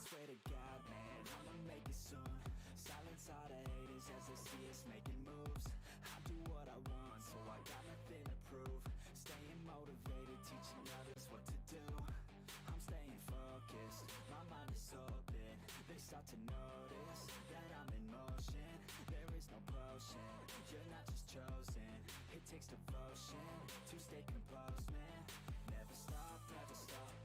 Swear to God, man, I'ma make it soon. Silence all the haters as they see us making moves. I do what I want, so I got nothing to prove. Staying motivated, teaching others what to do. I'm staying focused, my mind is open. They start to notice that I'm in motion. There is no potion, you're not just chosen. It takes devotion to stay composed, man. Never stop,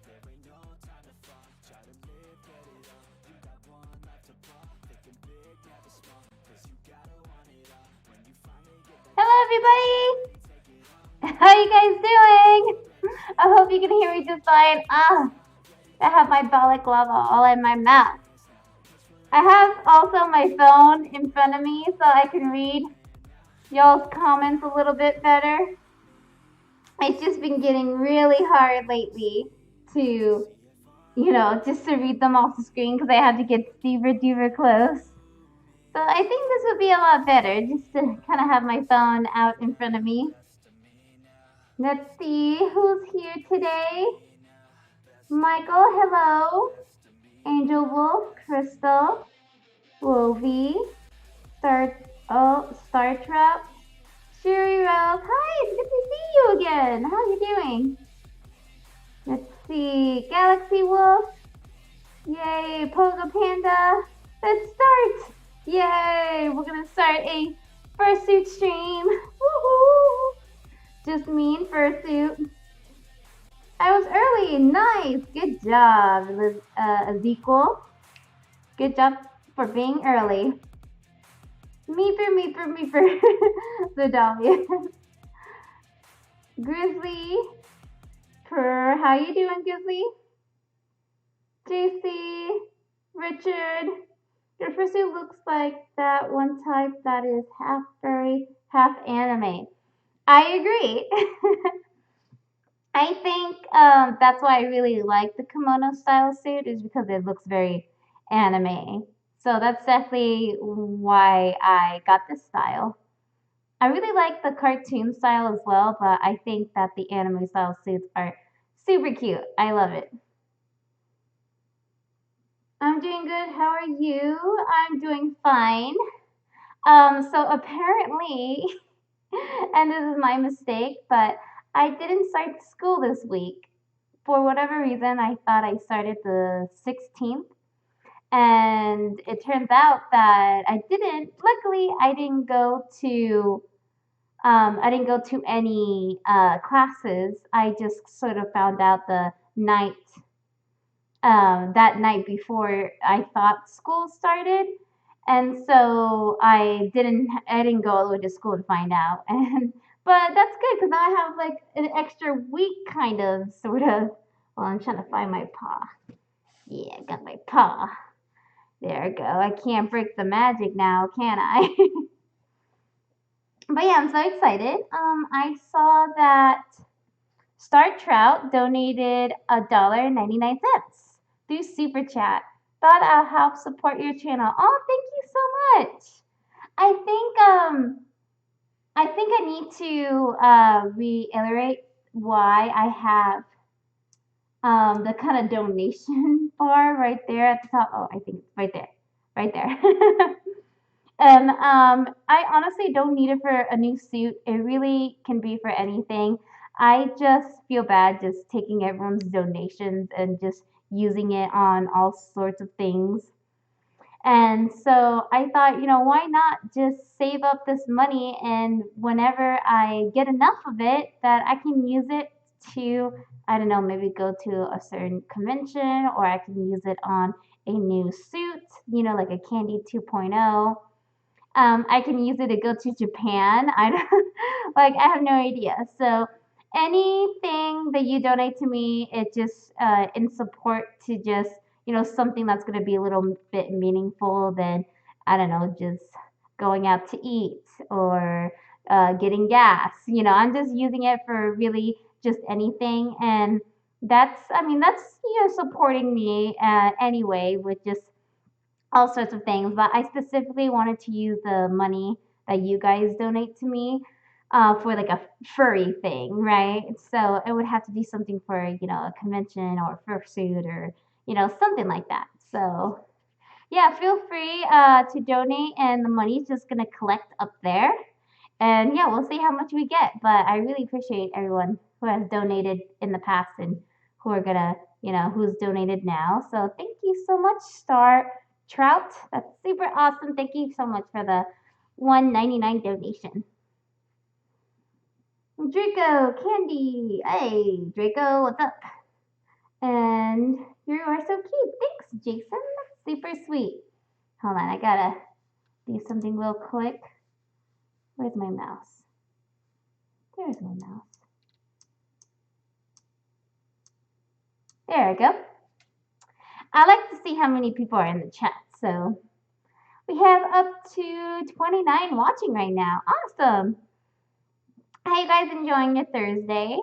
there ain't no time to fall. Try to live, get it up, you got one life to blow. Thinking big, never small, cause you gotta want it all. When you finally get that. Hello everybody! How you guys doing? I hope you can hear me just fine. I have my balaclava all in my mouth. I have also my phone in front of me so I can read y'all's comments a little bit better. It's just been getting really hard lately to, just to read them off the screen because I had to get super duper close. So I think this would be a lot better just to kind of have my phone out in front of me. Let's see who's here today. Michael, hello. Angel Wolf, Crystal, Wolvie, Star Trap, Sherry Rose. Hi, it's good to see you again. How are you doing? Let's see, Galaxy Wolf. Yay, Pogo Panda. Let's start. Yay, we're gonna start a Fursuit stream. Woohoo! Just me and Fursuit. I was early. Nice. Good job, Ezekiel. Good job for being early. Meeper. Zadalia. Grizzly. Purr. How you doing, Grizzly? JC. Richard. Your Fursuit looks like that one type that is half furry, half anime. I agree. I think that's why I really like the kimono style suit is because it looks very anime. So that's definitely why I got this style. I really like the cartoon style as well, but I think that the anime style suits are super cute. I love it. I'm doing good. How are you? I'm doing fine. So apparently, and this is my mistake, but I didn't start school this week. For whatever reason, I thought I started the 16th. And it turns out that I didn't. Luckily, I didn't go to any classes. I just sort of found out the night that night before I thought school started. And so I didn't go all the way to school to find out. But that's good because now I have like an extra week kind of, sort of. Well, I'm trying to find my paw. Yeah, I got my paw. There we go. I can't break the magic now, can I? But yeah, I'm so excited. I saw that Star Trout donated $1.99 through Super Chat. Thought I'll help support your channel. Oh, thank you so much. I think I need to reiterate why I have the kind of donation bar right there at the top. Oh, I think it's right there. And I honestly don't need it for a new suit. It really can be for anything. I just feel bad just taking everyone's donations and just using it on all sorts of things. And so I thought, why not just save up this money, and whenever I get enough of it, that I can use it to, I don't know, maybe go to a certain convention, or I can use it on a new suit, like a Candy 2.0. I can use it to go to Japan. I have no idea. So anything that you donate to me, it just in support to just something that's going to be a little bit meaningful than I don't know, just going out to eat or getting gas. I'm just using it for really just anything, and that's supporting me anyway with just all sorts of things. But I specifically wanted to use the money that you guys donate to me for like a furry thing, right? So it would have to be something for a convention or fursuit or something like that. So yeah, feel free to donate, and the money's just gonna collect up there. And yeah, we'll see how much we get. But I really appreciate everyone who has donated in the past and who are gonna, who's donated now. So thank you so much, Star Trout. That's super awesome. Thank you so much for the 199 donation. Draco, Candy. Hey, Draco, what's up? And you are so cute. Thanks, Jason. That's super sweet. Hold on, I gotta do something real quick. Where's my mouse? There's my mouse. There we go. I like to see how many people are in the chat. So we have up to 29 watching right now. Awesome. How you guys enjoying your Thursday?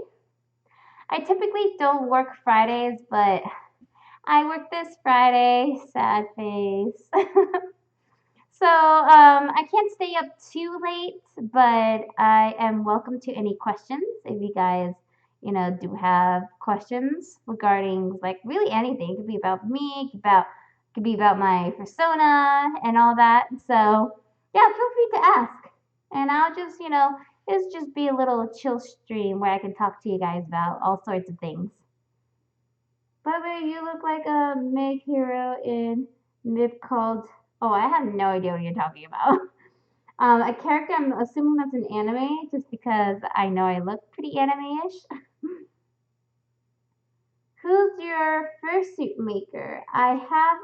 I typically don't work Fridays, but I work this Friday. Sad face. So I can't stay up too late, but I am welcome to any questions if you guys, do have questions regarding like really anything. It could be about me, it could be about my persona and all that. So yeah, feel free to ask, and I'll just, it's just be a little chill stream where I can talk to you guys about all sorts of things. By the way, you look like a Meg hero in myth called. Oh, I have no idea what you're talking about. A character, I'm assuming that's an anime, just because I know I look pretty anime-ish. Who's your fursuit maker? I have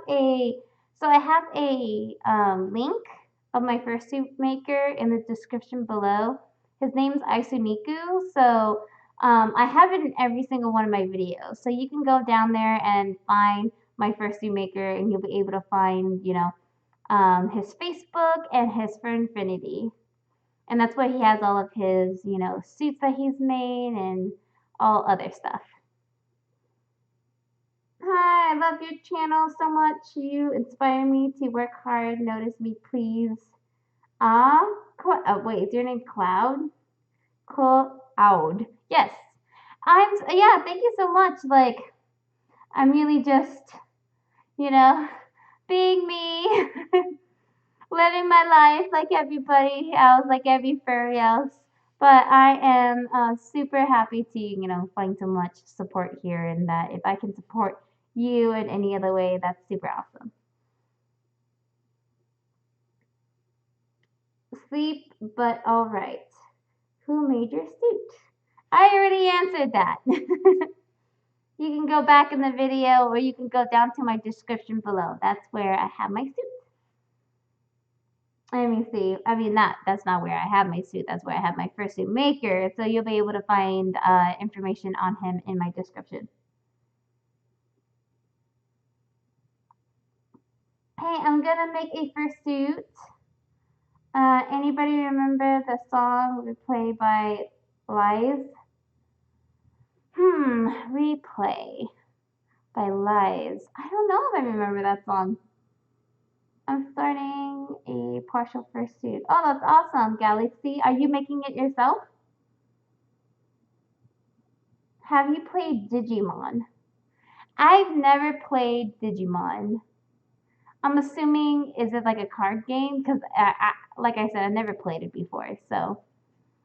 a link of my fursuit maker in the description below. His name's Isuniku, so I have it in every single one of my videos. So you can go down there and find my fursuit maker, and you'll be able to find, his Facebook and his Fur Affinity. And that's where he has all of his, suits that he's made and all other stuff. Hi, I love your channel so much. You inspire me to work hard. Notice me, please. Wait, is your name Cloud? Cloud. Yes. Yeah, thank you so much. Like, I'm really just, being me, living my life like everybody else, like every furry else. But I am super happy to, find so much support here, and that if I can support you in any other way, that's super awesome. Sleep, but all right. Who made your suit? I already answered that. You can go back in the video, or you can go down to my description below. That's where I have my suit. Let me see. That's not where I have my suit. That's where I have my fursuit maker. So you'll be able to find information on him in my description. Hey, I'm gonna make a fursuit. Anybody remember the song "Replay" by Lies? Replay by Lies. I don't know if I remember that song. I'm starting a partial fursuit. Oh, that's awesome, Galaxy. Are you making it yourself? Have you played Digimon? I've never played Digimon. I'm assuming, is it like a card game? Because, like I said, I never played it before. So,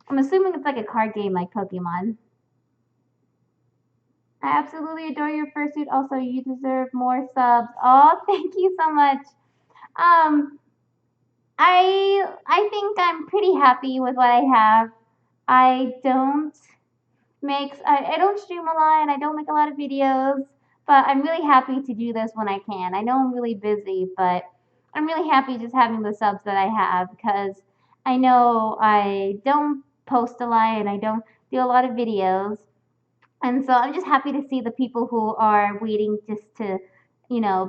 I'm assuming it's like a card game like Pokemon. I absolutely adore your fursuit. Also, you deserve more subs. Oh, thank you so much. I think I'm pretty happy with what I have. I don't I don't stream a lot, and I don't make a lot of videos, but I'm really happy to do this when I can. I know I'm really busy, but I'm really happy just having the subs that I have, because I know I don't post a lot, and I don't do a lot of videos. And so I'm just happy to see the people who are waiting just to,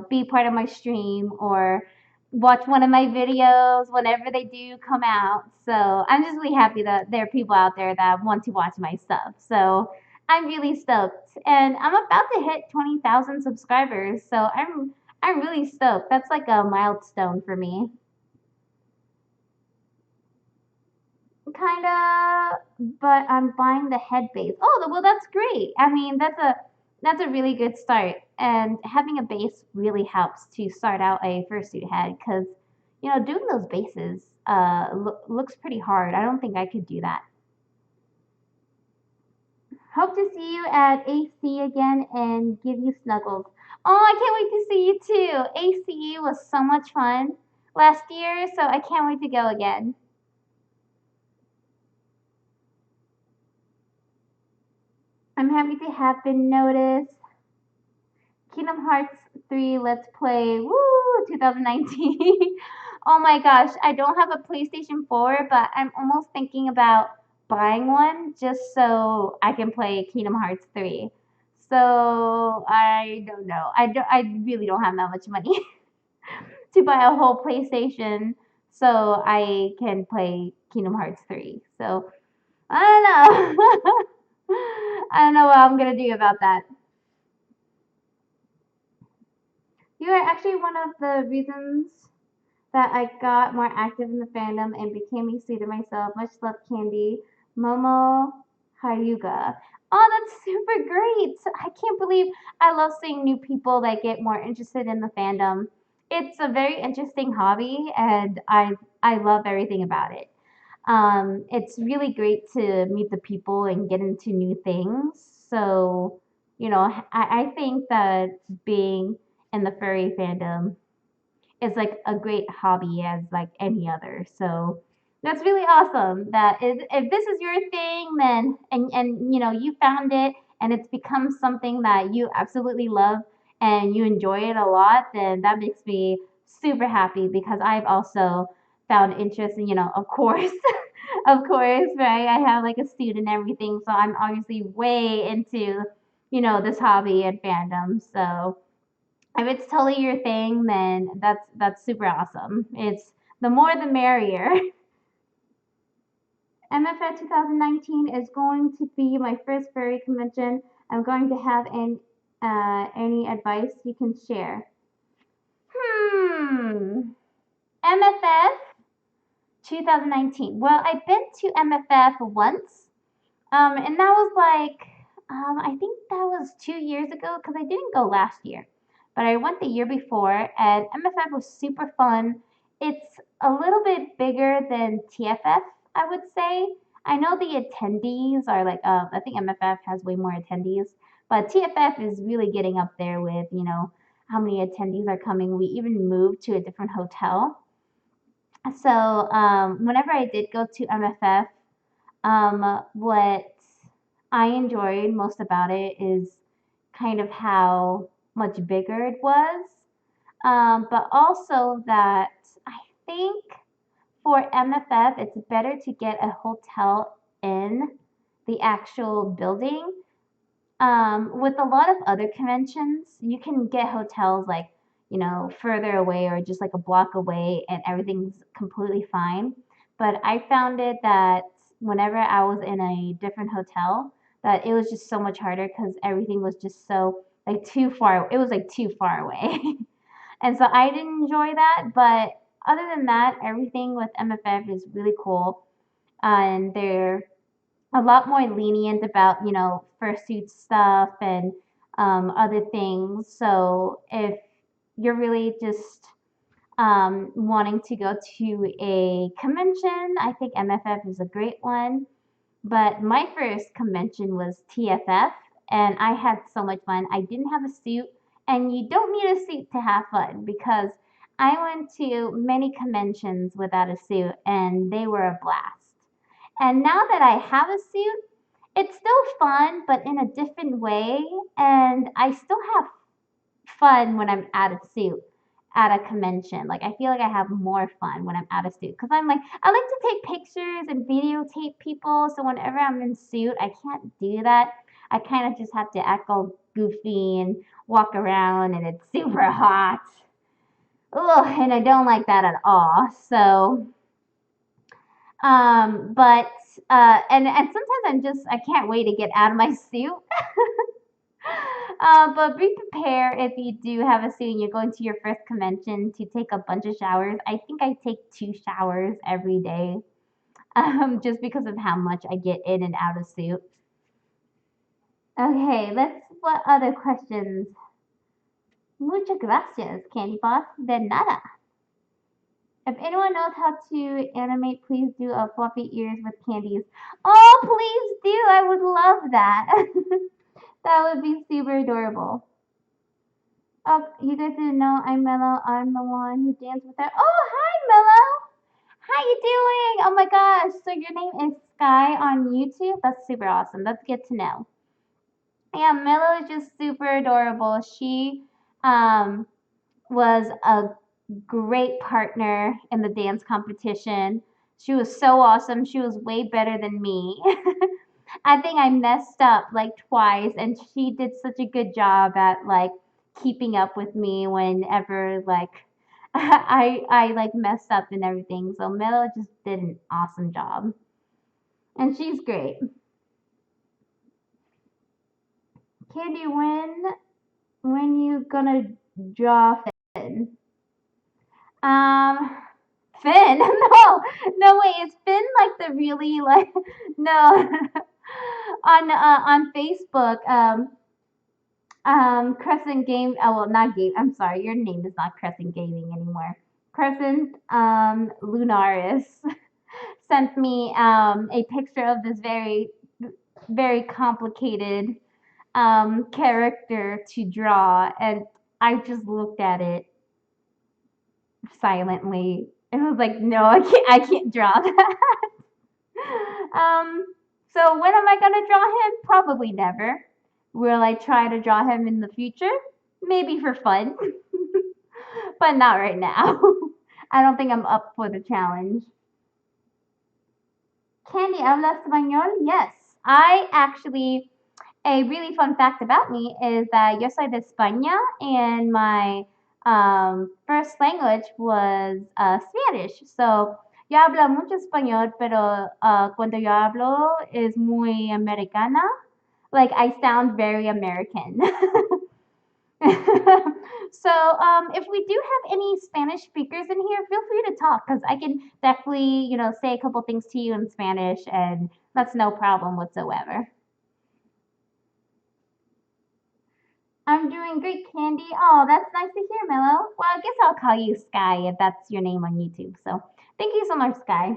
be part of my stream or watch one of my videos whenever they do come out. So I'm just really happy that there are people out there that want to watch my stuff. So I'm really stoked. And I'm about to hit 20,000 subscribers. So I'm really stoked. That's like a milestone for me. Kinda, but I'm buying the head base. Oh, well, that's great. I mean, that's a really good start, and having a base really helps to start out a fursuit head because doing those bases looks pretty hard. I don't think I could do that. Hope to see you at AC again and give you snuggles. Oh, I can't wait to see you too. ACE was so much fun last year, so I can't wait to go again. I'm happy to have been noticed. Kingdom Hearts 3 Let's Play, woo, 2019. Oh my gosh, I don't have a PlayStation 4, but I'm almost thinking about buying one just so I can play Kingdom Hearts 3. So I don't know. I really don't have that much money to buy a whole PlayStation so I can play Kingdom Hearts 3. So I don't know. I don't know what I'm gonna do about that. You are actually one of the reasons that I got more active in the fandom and became a student myself. Much love, Candy. Momo Hyuga. Oh, that's super great. I can't believe I love seeing new people that get more interested in the fandom. It's a very interesting hobby and I love everything about it. It's really great to meet the people and get into new things. So, I think that being in the furry fandom is like a great hobby as like any other. So that's really awesome. That is, if this is your thing, then and you found it and it's become something that you absolutely love and you enjoy it a lot, then that makes me super happy because I've also found interest in of course. Of course, right? I have like a student and everything, so I'm obviously way into this hobby and fandom. So if it's totally your thing, then that's super awesome. It's the more the merrier. MFF 2019 is going to be my first furry convention. I'm going to have any advice you can share. MFF 2019. Well, I've been to MFF once. And that was like, I think that was 2 years ago because I didn't go last year, but I went the year before, and MFF was super fun. It's a little bit bigger than TFF, I would say. I know the attendees are like, I think MFF has way more attendees, but TFF is really getting up there with, how many attendees are coming. We even moved to a different hotel. So, whenever I did go to MFF, what I enjoyed most about it is kind of how much bigger it was, but also that I think for MFF, it's better to get a hotel in the actual building. With a lot of other conventions, you can get hotels like, further away or just like a block away and everything's completely fine. But I found it that whenever I was in a different hotel, that it was just so much harder because everything was just so like too far. It was like too far away. And so I didn't enjoy that. But other than that, everything with MFF is really cool. And they're a lot more lenient about fursuit stuff and other things. So if you're really just wanting to go to a convention, I think MFF is a great one. But my first convention was TFF, and I had so much fun. I didn't have a suit, and you don't need a suit to have fun because I went to many conventions without a suit, and they were a blast. And now that I have a suit, it's still fun, but in a different way. And I still have fun when I'm out of suit. at a convention. Like I feel like I have more fun when I'm out of suit because I'm like I like to take pictures and videotape people. So whenever I'm in suit, I can't do that. I kind of just have to act all goofy and walk around, and it's super hot. Ugh, and I don't like that at all. So, but and sometimes I can't wait to get out of my suit. But be prepared if you do have a suit and you're going to your first convention to take a bunch of showers. I think I take 2 showers every day, just because of how much I get in and out of suit. Okay, what other questions? Muchas gracias, CandyPaws. De nada. If anyone knows how to animate, please do a floppy ears with candies. Oh, please do. I would love that. That would be super adorable. Oh, you guys didn't know I'm Mellow. I'm the one who danced with her. Oh, hi, Mellow. How you doing? Oh my gosh. So your name is Sky on YouTube? That's super awesome. That's good to know. Yeah, Mellow is just super adorable. She um was a great partner in the dance competition. She was so awesome. She was way better than me. I think I messed up like twice, and she did such a good job at like keeping up with me whenever like I like messed up and everything. So Melo just did an awesome job, and she's great. Candy, when you gonna draw Finn? Um, Finn? No, wait. Is Finn like the really like no on Facebook? Crescent Game. Oh, well, not Game. I'm sorry, your name is not Crescent Gaming anymore. Crescent Lunaris sent me a picture of this very complicated character to draw, and I just looked at it silently and was like, no, I can't draw that. um, so when am I gonna draw him? Probably never. Will I try to draw him in the future? Maybe for fun, but not right now. I don't think I'm up for the challenge. Candy, habla español? Yes. I actually, a really fun fact about me is that yo soy de España, and my first language was Spanish. So yo hablo mucho español, pero cuando yo hablo es muy americana. Like I sound very American. So if we do have any Spanish speakers in here, feel free to talk because I can definitely, say a couple things to you in Spanish, and that's no problem whatsoever. I'm doing great, Candy. Oh, that's nice to hear, Mello. Well, I guess I'll call you Sky if that's your name on YouTube. So thank you so much, Sky.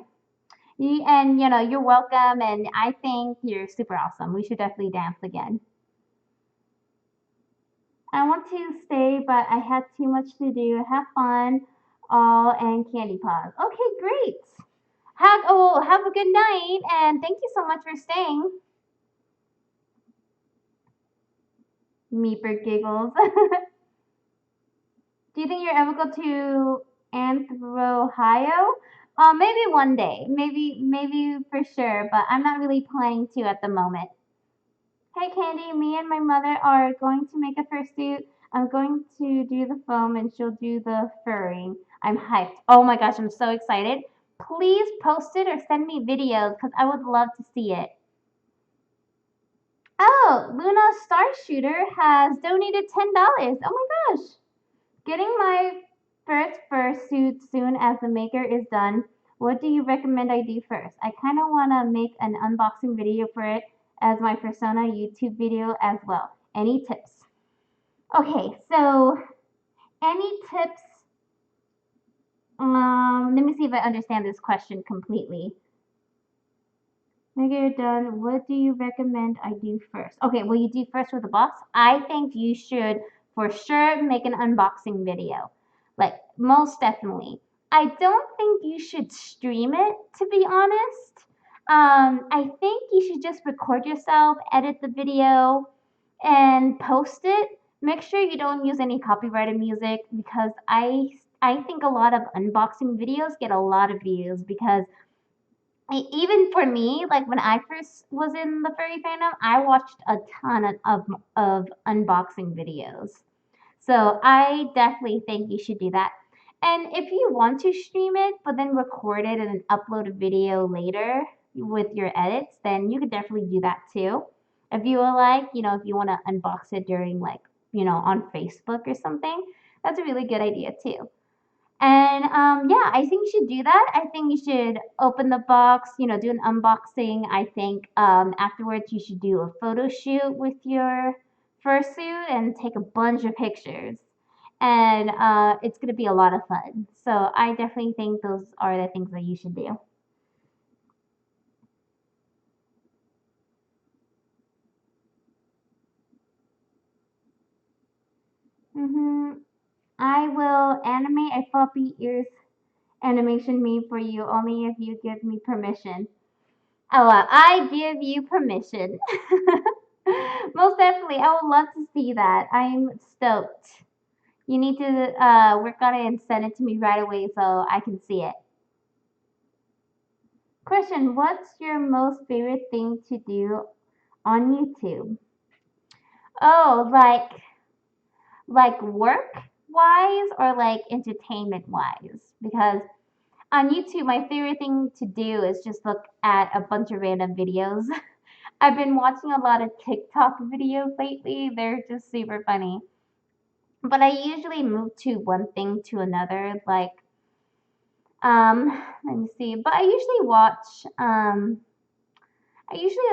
You're welcome, and I think you're super awesome. We should definitely dance again. I want to stay, but I had too much to do. Have fun, all, and CandyPaws. Okay, great. Have a good night, and thank you so much for staying. Meeper giggles. Do you think you're ever go to Ohio? Maybe one day. Maybe for sure, but I'm not really planning to at the moment. Hey Candy, me and my mother are going to make a fursuit. I'm going to do the foam and she'll do the furring. I'm hyped. Oh my gosh, I'm so excited. Please post it or send me videos because I would love to see it. Oh, Luna Star Shooter has donated $10. Oh my gosh. Getting my first fursuit soon as the maker is done. What do you recommend I do first? I kind of want to make an unboxing video for it as my persona YouTube video as well. Any tips? Okay, so any tips? Let me see if I understand this question completely. Make it done. What do you recommend I do first? Okay, well, you do first with the box. I think you should for sure make an unboxing video. Like, most definitely. I don't think you should stream it, to be honest. I think you should just record yourself, edit the video, and post it Make sure you don't use any copyrighted music because I think a lot of unboxing videos get a lot of views because even for me, like when I first was in the furry fandom, I watched a ton of unboxing videos. So I definitely think you should do that. And if you want to stream it, but then record it and then upload a video later with your edits, then you could definitely do that too. If you would like, if you want to unbox it during like, on Facebook or something, that's a really good idea too. And yeah, I think you should do that. I think you should open the box, do an unboxing. I think afterwards you should do a photo shoot with your fursuit and take a bunch of pictures. And it's going to be a lot of fun. So I definitely think those are the things that you should do. hmm I will animate a floppy ears animation meme for you only if you give me permission. Oh, I give you permission. Most definitely. I would love to see that. I'm stoked. You need to work on it and send it to me right away so I can see it. Question: what's your most favorite thing to do on YouTube? Oh, like work wise or like entertainment wise? Because on YouTube, my favorite thing to do is just look at a bunch of random videos. I've been watching a lot of TikTok videos lately. They're just super funny. But I usually move to one thing to another. Like, let me see. But I usually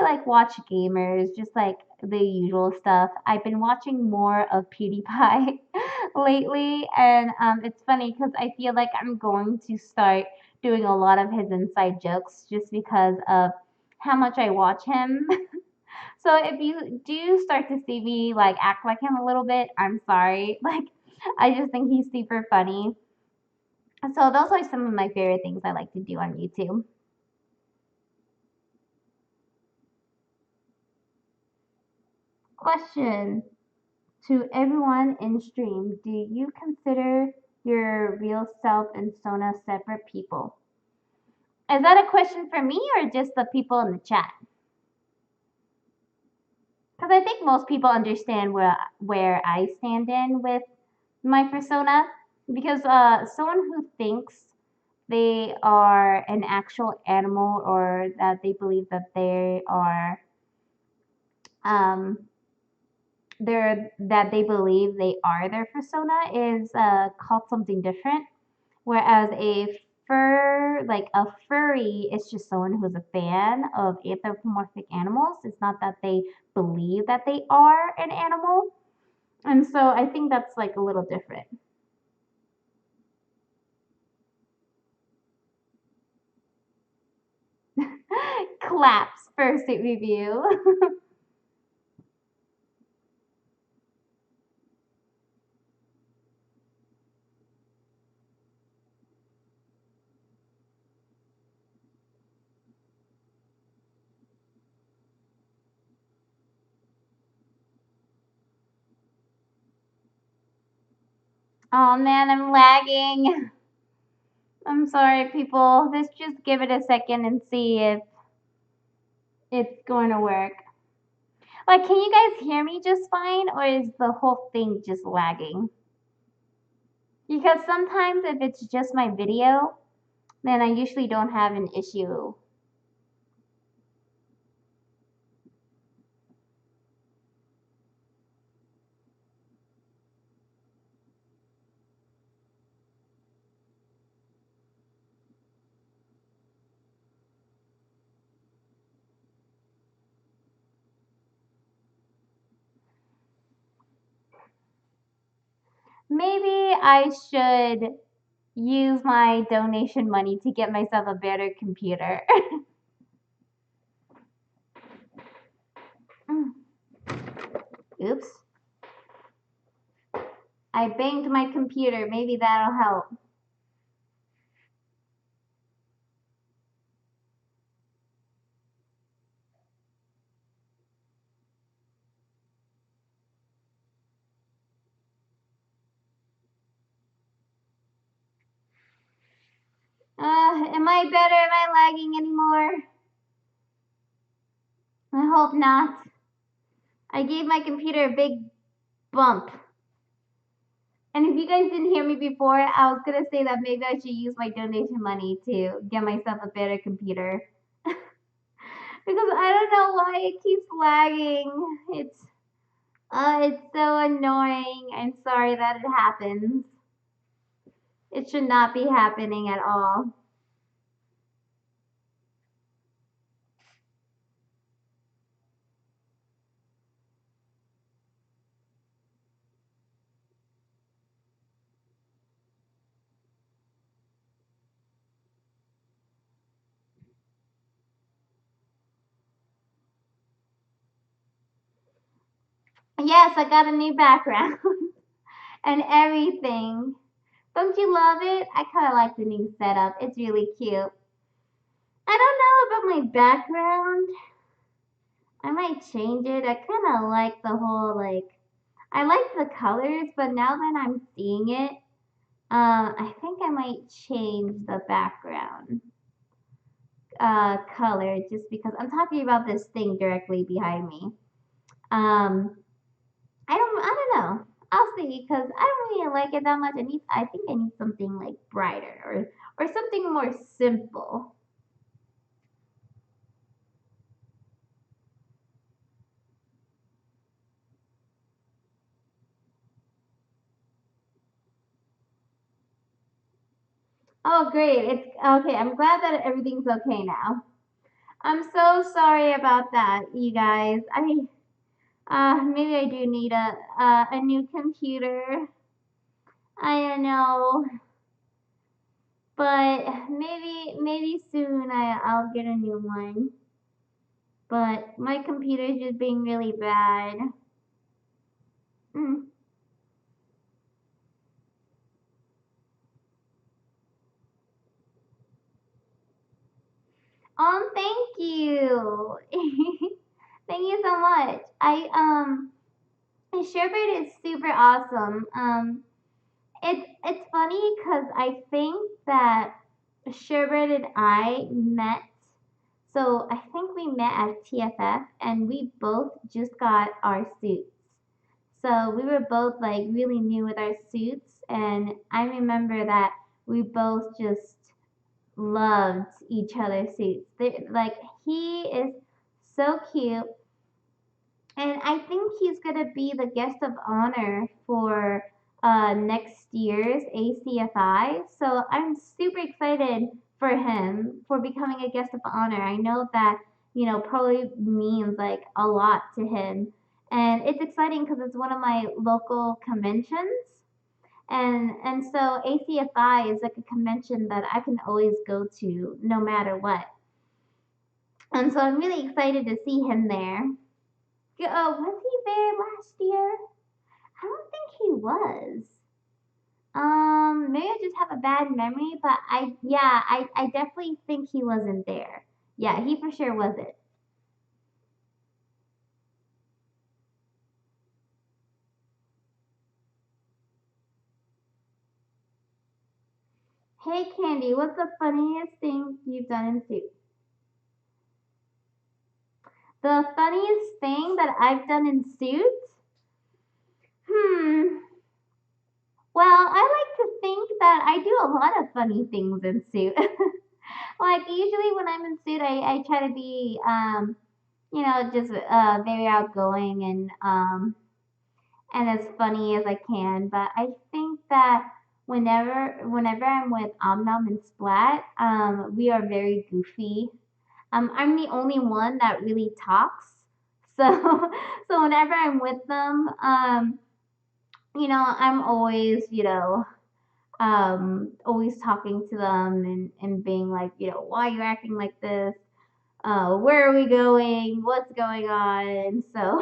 like watch gamers, just like the usual stuff. I've been watching more of PewDiePie lately, and it's funny because I feel like I'm going to start doing a lot of his inside jokes just because of how much I watch him. So if you do start to see me like act like him a little bit, I'm sorry. Like I just think he's super funny. So those are some of my favorite things I like to do on YouTube. Question to everyone in stream, do you consider your real self and Sona separate people? Is that a question for me or just the people in the chat? Because I think most people understand where I stand in with my persona. Because someone who thinks they are an actual animal or that they believe that they are um, they believe they are their persona is called something different. Whereas a furry is just someone who's a fan of anthropomorphic animals. It's not that they believe that they are an animal. And so I think that's like a little different. Claps fursuit review. Oh man, I'm lagging. I'm sorry, people. Let's just give it a second and see if it's going to work. Like, can you guys hear me just fine, or is the whole thing just lagging? Because sometimes if it's just my video, then I usually don't have an issue. Maybe I should use my donation money to get myself a better computer. Oops. I banged my computer. Maybe that'll help. Am I better? Am I lagging anymore? I hope not. I gave my computer a big bump. And if you guys didn't hear me before, I was gonna say that maybe I should use my donation money to get myself a better computer. Because I don't know why it keeps lagging. It's so annoying. I'm sorry that it happens. It should not be happening at all. Yes, I got a new background and everything. Don't you love it? I kind of like the new setup. It's really cute. I don't know about my background. I might change it. I kind of like the whole I like the colors, but now that I'm seeing it, I think I might change the background color just because I'm talking about this thing directly behind me. Um, I don't know. I'll see because I don't really like it that much. I think I need something like brighter or something more simple. Oh, great! It's okay. I'm glad that everything's okay now. I'm so sorry about that, you guys. Maybe I do need a new computer. I don't know, but maybe soon I'll get a new one. But my computer's just being really bad. Mm. Thank you. Thank you so much. Sherbet is super awesome. It's funny because I think that Sherbet and I met. So I think we met at TFF, and we both just got our suits. So we were both like really new with our suits, and I remember that we both just loved each other's suits. Like he is so cute, and I think he's gonna be the guest of honor for next year's ACFI. So I'm super excited for him for becoming a guest of honor. I know that probably means like a lot to him, and it's exciting because it's one of my local conventions. And so ACFI is like a convention that I can always go to no matter what. And so I'm really excited to see him there. Oh, was he there last year? I don't think he was. Maybe I just have a bad memory, but I definitely think he wasn't there. Yeah, he for sure wasn't. Hey Candy, what's the funniest thing you've done in Suits? The funniest thing that I've done in Suits? Hmm. Well, I like to think that I do a lot of funny things in Suit. Like usually when I'm in Suit, I try to be just very outgoing and as funny as I can. But I think that whenever I'm with Omnom and Splat, we are very goofy. I'm the only one that really talks. So so whenever I'm with them, I'm always, always talking to them and being like, why are you acting like this? Where are we going? What's going on? And so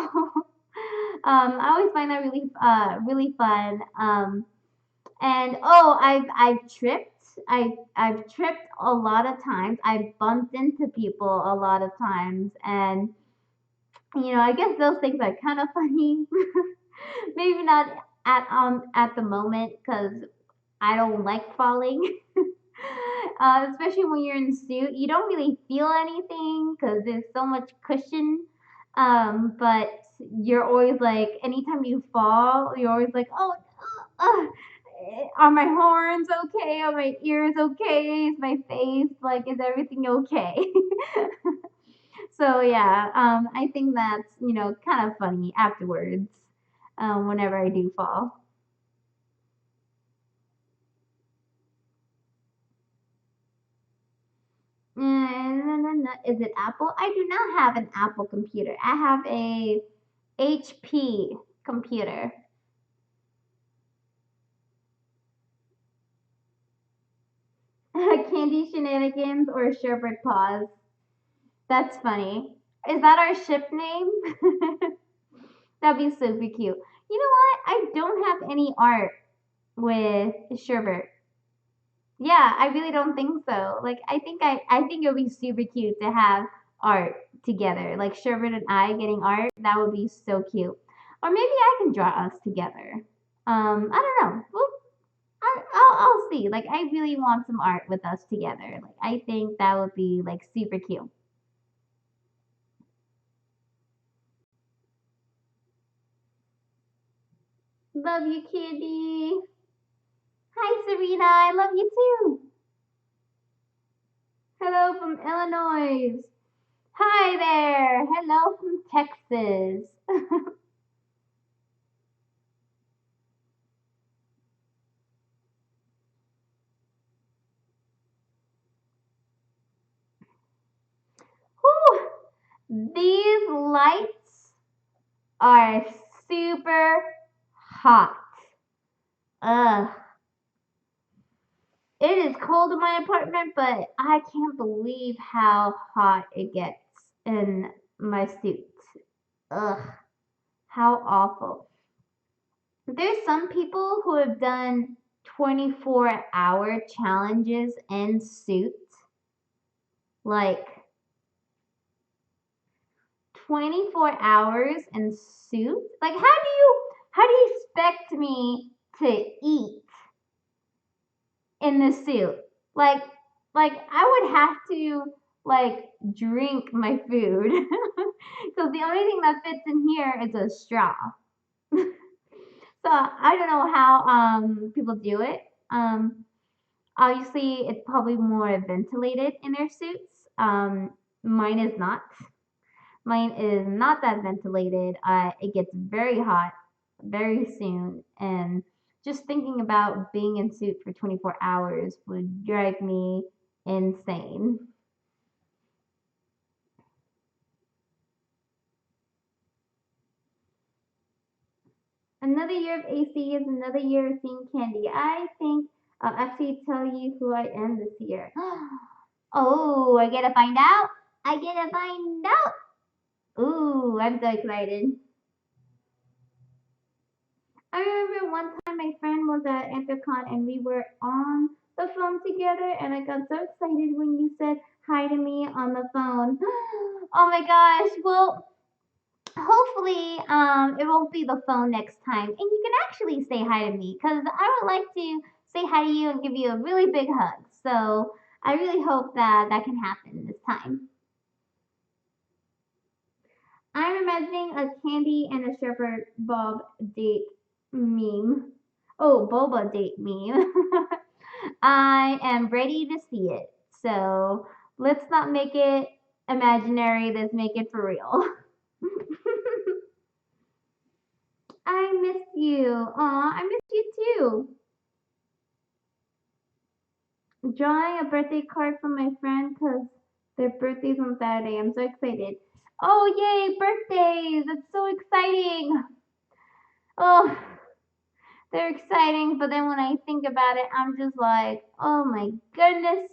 I always find that really fun. And oh, I've tripped. I've tripped a lot of times. I've bumped into people a lot of times, and I guess those things are kind of funny. Maybe not at the moment because I don't like falling. Especially when you're in suit, you don't really feel anything because there's so much cushion. But you're always like, anytime you fall, you're always like, oh, are my horns okay? Are my ears okay? Is my face like, is everything okay? So yeah, I think that's kind of funny afterwards, whenever I do fall. Is it Apple? I do not have an Apple computer. I have a HP computer. Candy Shenanigans or Sherbert Paws. That's funny. Is that our ship name? That'd be super cute. You know what? I don't have any art with Sherbert. Yeah, I really don't think so. Like I think it would be super cute to have art together. Like Sherbert and I getting art, that would be so cute. Or maybe I can draw us together. I don't know. Well, I'll see. Like I really want some art with us together. Like I think that would be like super cute. Love you, Candy. Hi, Serena. I love you too. Hello from Illinois. Hi there. Hello from Texas. Whew. These lights are super hot. Ugh. It is cold in my apartment, but I can't believe how hot it gets in my suit. Ugh. How awful. There's some people who have done 24-hour challenges in suit. Like 24 hours in suit? Like how do you expect me to eat in the suit? Like like I would have to like drink my food because the only thing that fits in here is a straw. So I don't know how people do it. Obviously it's probably more ventilated in their suits. Mine is not. Mine is not that ventilated. It gets very hot very soon, and just thinking about being in suit for 24 hours would drive me insane. Another year of AC is another year of seeing candy. I think I'll actually tell you who I am this year. Oh, I get to find out. I get to find out. Ooh, I'm so excited. I remember one time my friend was at Intercon and we were on the phone together, and I got so excited when you said hi to me on the phone. Oh my gosh. Well, hopefully it won't be the phone next time and you can actually say hi to me cuz I would like to say hi to you and give you a really big hug. So, I really hope that that can happen this time. I'm imagining a Candy and a Shepherd Bob date meme. Oh, Boba date meme. I am ready to see it. So let's not make it imaginary, let's make it for real. I miss you. Aw, I miss you too. Drawing a birthday card for my friend because their birthday's on Saturday. I'm so excited. Oh, yay, birthdays! It's so exciting. Oh, they're exciting, but then when I think about it, I'm just like, oh my goodness,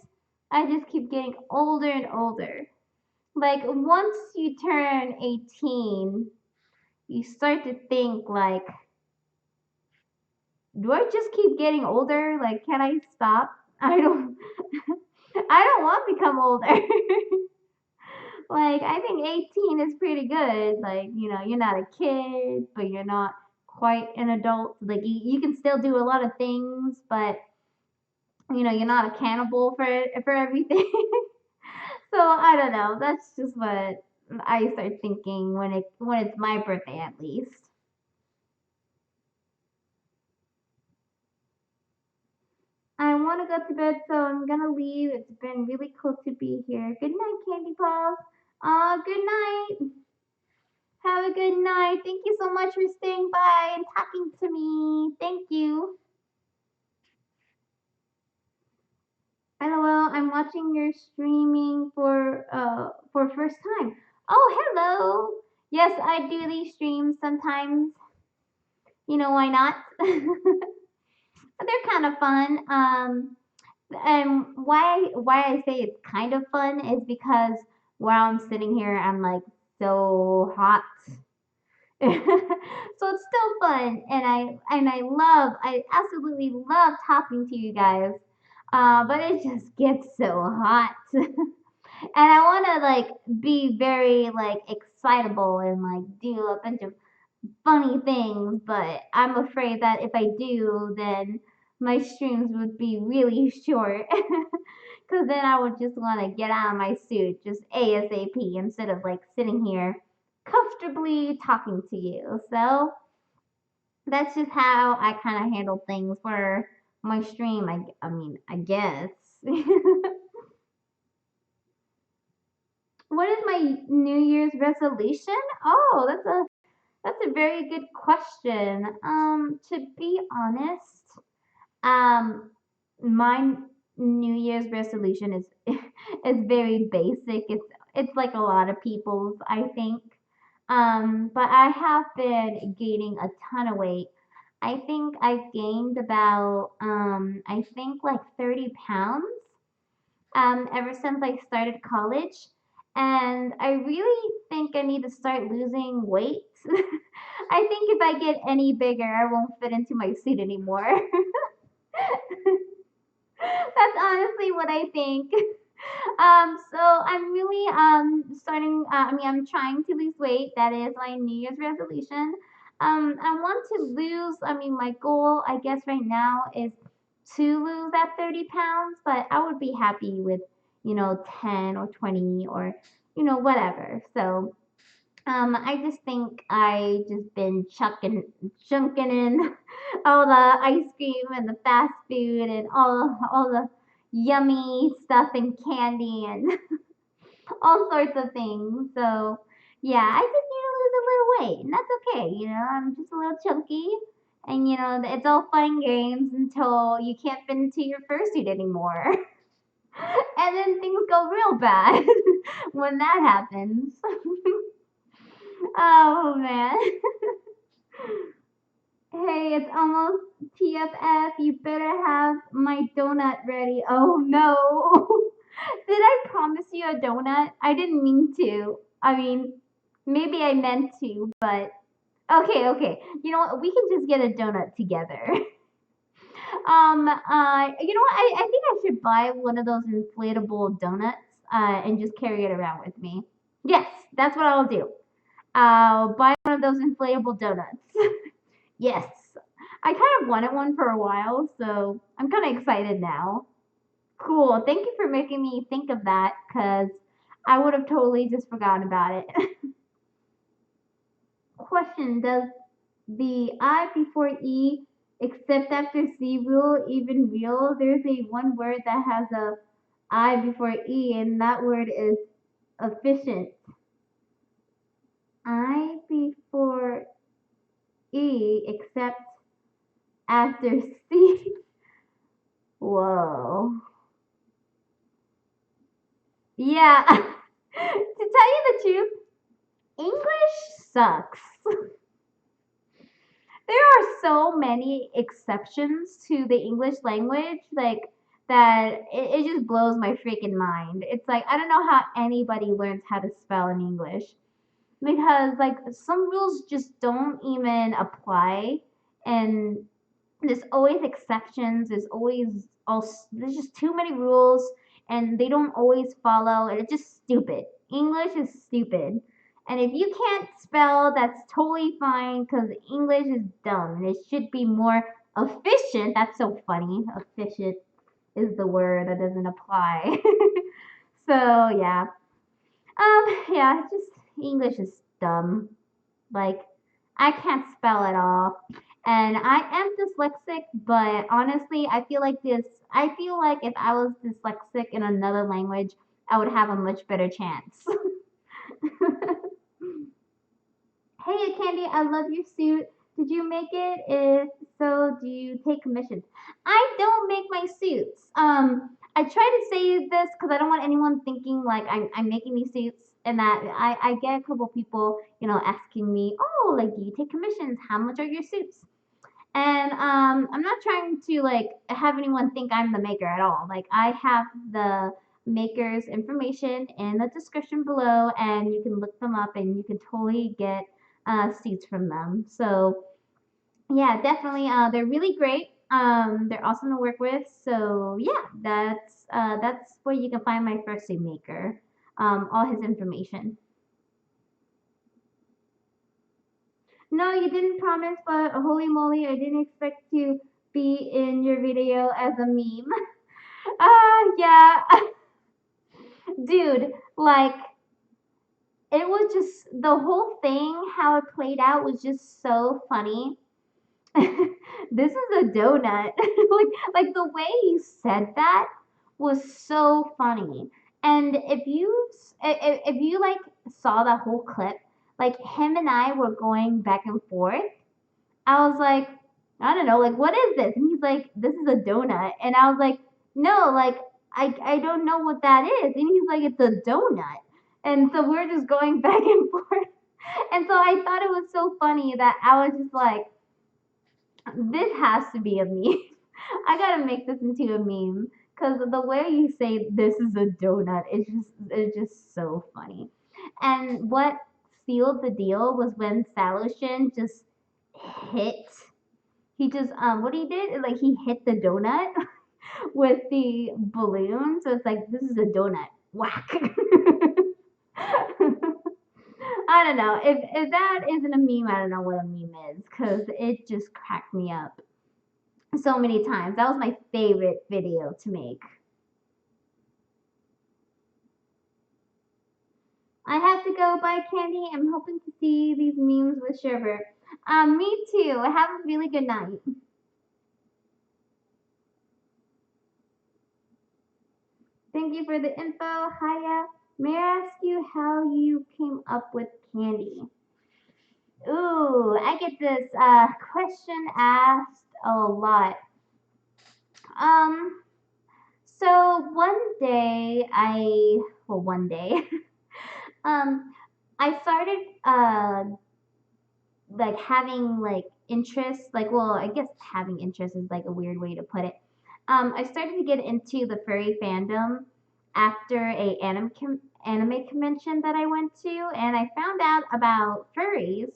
I just keep getting older and older. Like, once you turn 18, you start to think, like, do I just keep getting older? Like, can I stop? I don't, I don't want to become older. Like, I think 18 is pretty good. Like, you're not a kid, but you're not quite an adult. Like, you can still do a lot of things, but you're not a cannibal for everything. So I don't know. That's just what I start thinking when it's my birthday at least. I want to go to bed, so I'm gonna leave. It's been really cool to be here. Good night, CandyPaws. Good night. Have a good night. Thank you so much for staying by and talking to me. Thank you. LOL, I'm watching your streaming for first time. Oh, hello. Yes, I do these streams sometimes. Why not? They're kind of fun. And why I say it's kind of fun is because while I'm sitting here, I'm like so hot. So it's still fun, and I absolutely love talking to you guys. But it just gets so hot, and I want to like be very like excitable and like do a bunch of funny things, but I'm afraid that if I do, then my streams would be really short. Because then I would just want to get out of my suit just ASAP instead of like sitting here comfortably talking to you. So that's just how I kind of handle things for my stream. I mean, I guess. What is my New Year's resolution? Oh, that's a very good question. To be honest, um, my New Year's resolution is is very basic. It's like a lot of people's, I think. But I have been gaining a ton of weight. I think I've gained about I think like 30 pounds ever since I started college. And I really think I need to start losing weight. I think if I get any bigger, I won't fit into my suit anymore. That's honestly what I think. So I'm really starting. I mean, I'm trying to lose weight. That is my New Year's resolution. I want to lose. I mean, my goal, I guess, right now is to lose that 30 pounds. But I would be happy with 10 or 20 or whatever. So I just think I just been chunking in all the ice cream and the fast food and all the yummy stuff and candy and all sorts of things. So yeah, I just need to lose a little weight, and that's okay. I'm just a little chunky, and it's all fun and games until you can't fit into your fursuit anymore, and then things go real bad when that happens. Oh man. Hey, it's almost TFF. You better have my donut ready. Oh no. Did I promise you a donut? I didn't mean to. I mean, maybe I meant to, but okay, okay. You know what? We can just get a donut together. You know what? I think I should buy one of those inflatable donuts and just carry it around with me. Yes, that's what I'll do. I'll buy one of those inflatable donuts. Yes. I kind of wanted one for a while, so I'm kind of excited now. Cool. Thank you for making me think of that because I would have totally just forgotten about it. Question: does the I before E except after C rule even real? There's a one word that has a I before E, and that word is efficient. I before E except after C. Whoa. Yeah. To tell you the truth, English sucks. There are so many exceptions to the English language, like that it just blows my freaking mind. It's like I don't know how anybody learns how to spell in English because like some rules just don't even apply, and there's always exceptions. There's just too many rules, and they don't always follow, and it's just stupid. English is stupid, and if you can't spell, that's totally fine because English is dumb, and it should be more efficient. That's so funny, efficient. is the word that doesn't apply. So yeah. Yeah, it's just English is dumb. Like I can't spell at all. And I am dyslexic, but honestly, I feel like if I was dyslexic in another language, I would have a much better chance. Hey, Candy, I love your suit. Did you make it? If so, do you take commissions? I don't make my suits. I try to say this because I don't want anyone thinking like I'm making these suits, and that I get a couple people, asking me, oh, like, do you take commissions? How much are your suits? And I'm not trying to like have anyone think I'm the maker at all. Like I have the maker's information in the description below, and you can look them up, and you can totally get seeds from them. So yeah, definitely, they're really great. They're awesome to work with. So yeah, that's where you can find my fursuit maker. All his information. No, you didn't promise, but holy moly, I didn't expect to be in your video as a meme. Yeah, dude, like, it was just the whole thing, how it played out was just so funny. This is a donut. like the way you said that was so funny. And if you like saw that whole clip, like him and I were going back and forth. I was like, I don't know, like, what is this? And he's like, this is a donut. And I was like, no, like, I don't know what that is. And he's like, it's a donut. And so we're just going back and forth. And so I thought it was so funny that I was just like, this has to be a meme. I gotta make this into a meme. Because the way you say this is a donut, it's just so funny. And what sealed the deal was when Salishin just hit he just what he did is like he hit the donut with the balloon, so it's like this is a donut. Whack. I don't know. If that isn't a meme, I don't know what a meme is because it just cracked me up so many times. That was my favorite video to make. I have to go buy candy. I'm hoping to see these memes with Shiver. Me too. Have a really good night. Thank you for the info, Haya. May I ask you how you came up with candy? Ooh, I get this question asked a lot. Um, so one day, um, I started like having like interest, like, well, I guess having interest is like a weird way to put it. I started to get into the furry fandom after a anime convention that I went to, and I found out about furries.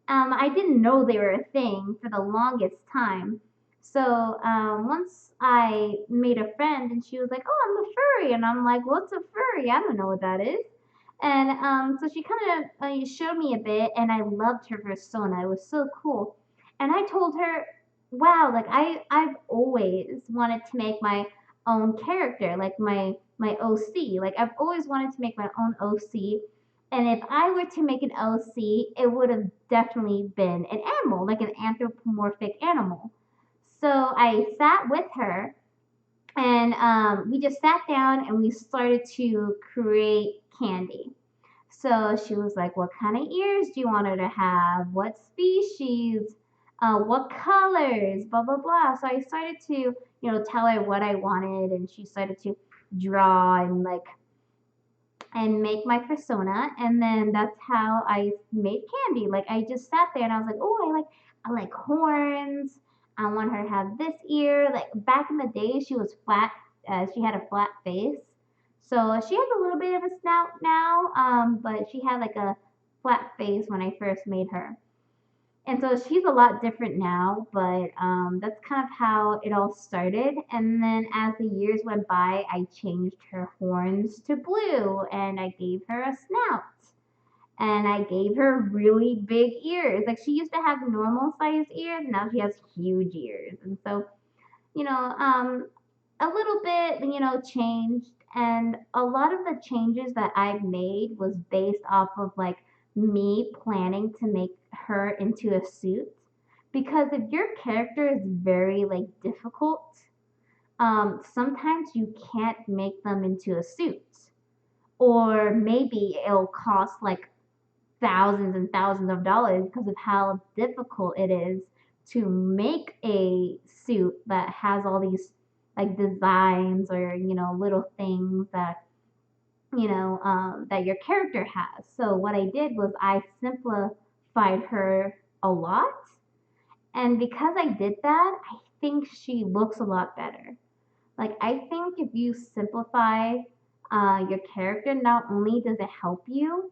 I didn't know they were a thing for the longest time. So once I made a friend, and she was like, "Oh, I'm a furry," and I'm like, "What's a furry? I don't know what that is." And so she kind of showed me a bit, and I loved her persona. It was so cool. And I told her, "Wow, like I've always wanted to make my own character, like my OC. Like I've always wanted to make my own OC. And if I were to make an OC, it would have definitely been an animal, like an anthropomorphic animal." So I sat with her, and we just sat down and we started to create candy. So she was like, "What kind of ears do you want her to have? What species? What colors? Blah, blah, blah." So I started to, tell her what I wanted, and she started to draw and make my persona, and then that's how I made candy. Like I just sat there and I was like, "Oh, I like horns. I want her to have this ear." Like back in the day, she was flat. She had a flat face, so she has a little bit of a snout now. But she had like a flat face when I first made her. And so she's a lot different now, but that's kind of how it all started. And then as the years went by, I changed her horns to blue, and I gave her a snout. And I gave her really big ears. Like she used to have normal sized ears, now she has huge ears. And so, you know, a little bit, changed. And a lot of the changes that I've made was based off of like me planning to make her into a suit. Because if your character is very like difficult, sometimes you can't make them into a suit. Or maybe it'll cost like thousands and thousands of dollars because of how difficult it is to make a suit that has all these like designs or little things that that your character has. So what I did was I simplified her a lot, and because I did that, I think she looks a lot better. Like I think if you simplify your character, not only does it help you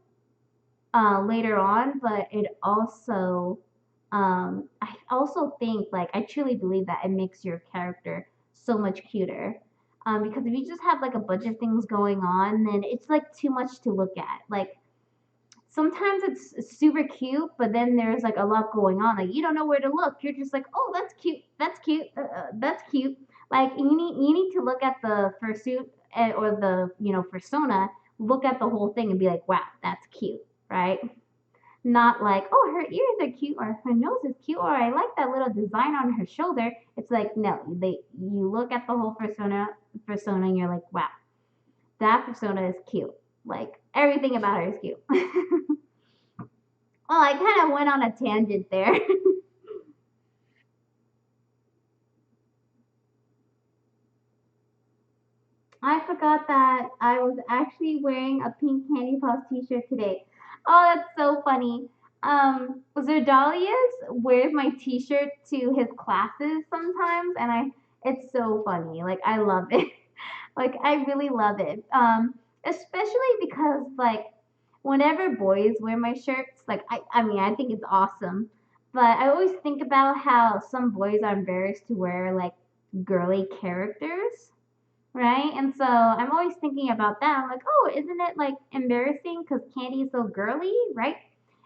later on, but I also think, like, I truly believe that it makes your character so much cuter. Because if you just have like a bunch of things going on, then it's like too much to look at. Like, sometimes it's super cute, but then there's like a lot going on. Like, you don't know where to look. You're just like, oh, that's cute, that's cute. Like, you need to look at the fursuit or the persona, look at the whole thing and be like, wow, that's cute, right? Not like, oh, her ears are cute or her nose is cute or I like that little design on her shoulder. It's like no, you look at the whole persona and you're like, wow, that persona is cute. Like everything about her is cute. Well, I kind of went on a tangent there. I forgot that I was actually wearing a pink CandyPaws t-shirt today. Oh, that's so funny. Zerdalius wears my t-shirt to his classes sometimes, and it's so funny. Like, I love it. Like, I really love it. Especially because, like, whenever boys wear my shirts, like, I mean, I think it's awesome. But I always think about how some boys are embarrassed to wear, like, girly characters, right? And so I'm always thinking about that. I'm like, oh, isn't it like embarrassing because Candy is so girly, right?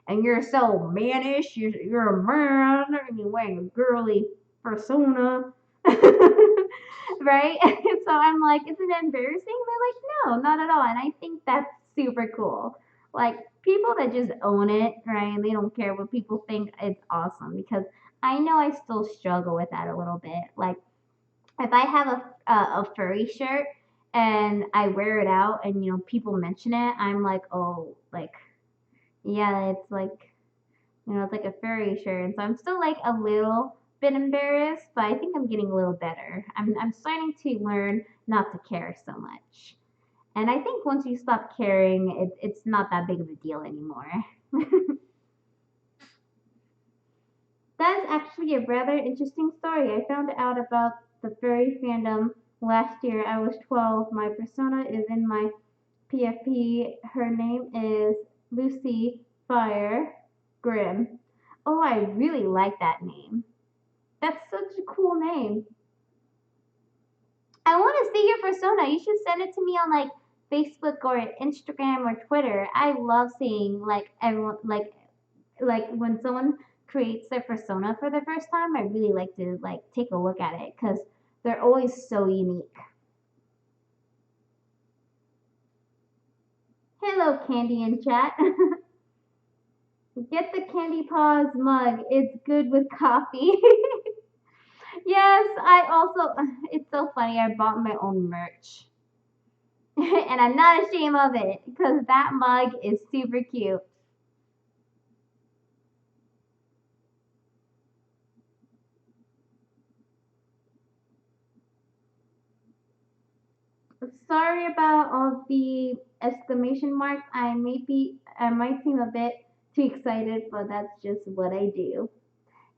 And you're so mannish. You're a man, and you're wearing a girly persona, right? So I'm like, isn't it embarrassing? They're like, no, not at all. And I think that's super cool. Like people that just own it, right? And they don't care what people think. It's awesome because I know I still struggle with that a little bit. Like if I have a furry shirt and I wear it out and people mention it, I'm like, oh, like yeah, it's like it's like a furry shirt, and so I'm still like a little bit embarrassed, but I think I'm getting a little better. I'm starting to learn not to care so much, and I think once you stop caring, it's not that big of a deal anymore. That is actually a rather interesting story. I found out about the furry fandom last year. I was 12. My persona is in my PFP. Her name is Lucy Fire Grimm. Oh, I really like that name. That's such a cool name. I want to see your persona. You should send it to me on like Facebook or Instagram or Twitter. I love seeing like everyone like when someone creates their persona for the first time. I really like to like take a look at it because they're always so unique. Hello, Candy in chat. Get the CandyPaws mug. It's good with coffee. Yes, I also. It's so funny. I bought my own merch, and I'm not ashamed of it because that mug is super cute. Sorry about all the exclamation marks. I might seem a bit too excited, but that's just what I do.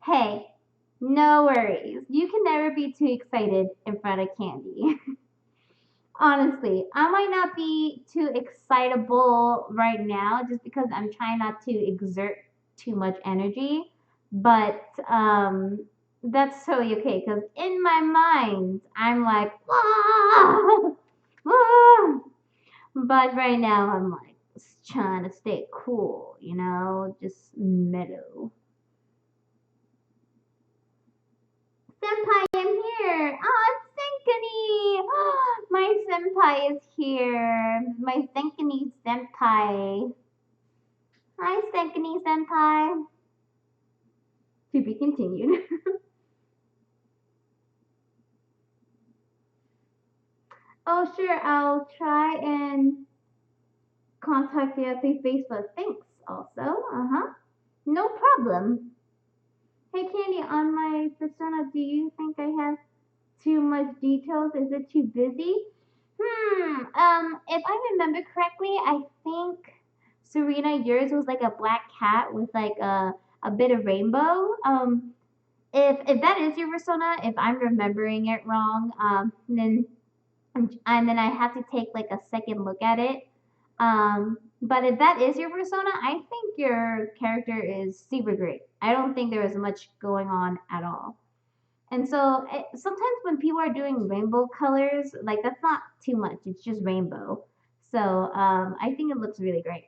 Hey, no worries. You can never be too excited in front of Candy. Honestly, I might not be too excitable right now just because I'm trying not to exert too much energy, but that's totally okay because in my mind, I'm like, ah, ah. But right now, I'm like trying to stay cool, just mellow. Senpai, I'm here. Oh, Senkani! My senpai is here. My Senkani senpai. Hi, Senkani senpai. To be continued. Oh, sure. I'll try and contact you through Facebook. Thanks. Also, no problem. Hey, Candy, on my persona, do you think I have too much details? Is it too busy? If I remember correctly, I think Serena, yours was like a black cat with like a bit of rainbow. If that is your persona, if I'm remembering it wrong, then I have to take like a second look at it. But if that is your persona, I think your character is super great. I don't think there is much going on at all. And so sometimes when people are doing rainbow colors, like that's not too much. It's just rainbow. So I think it looks really great.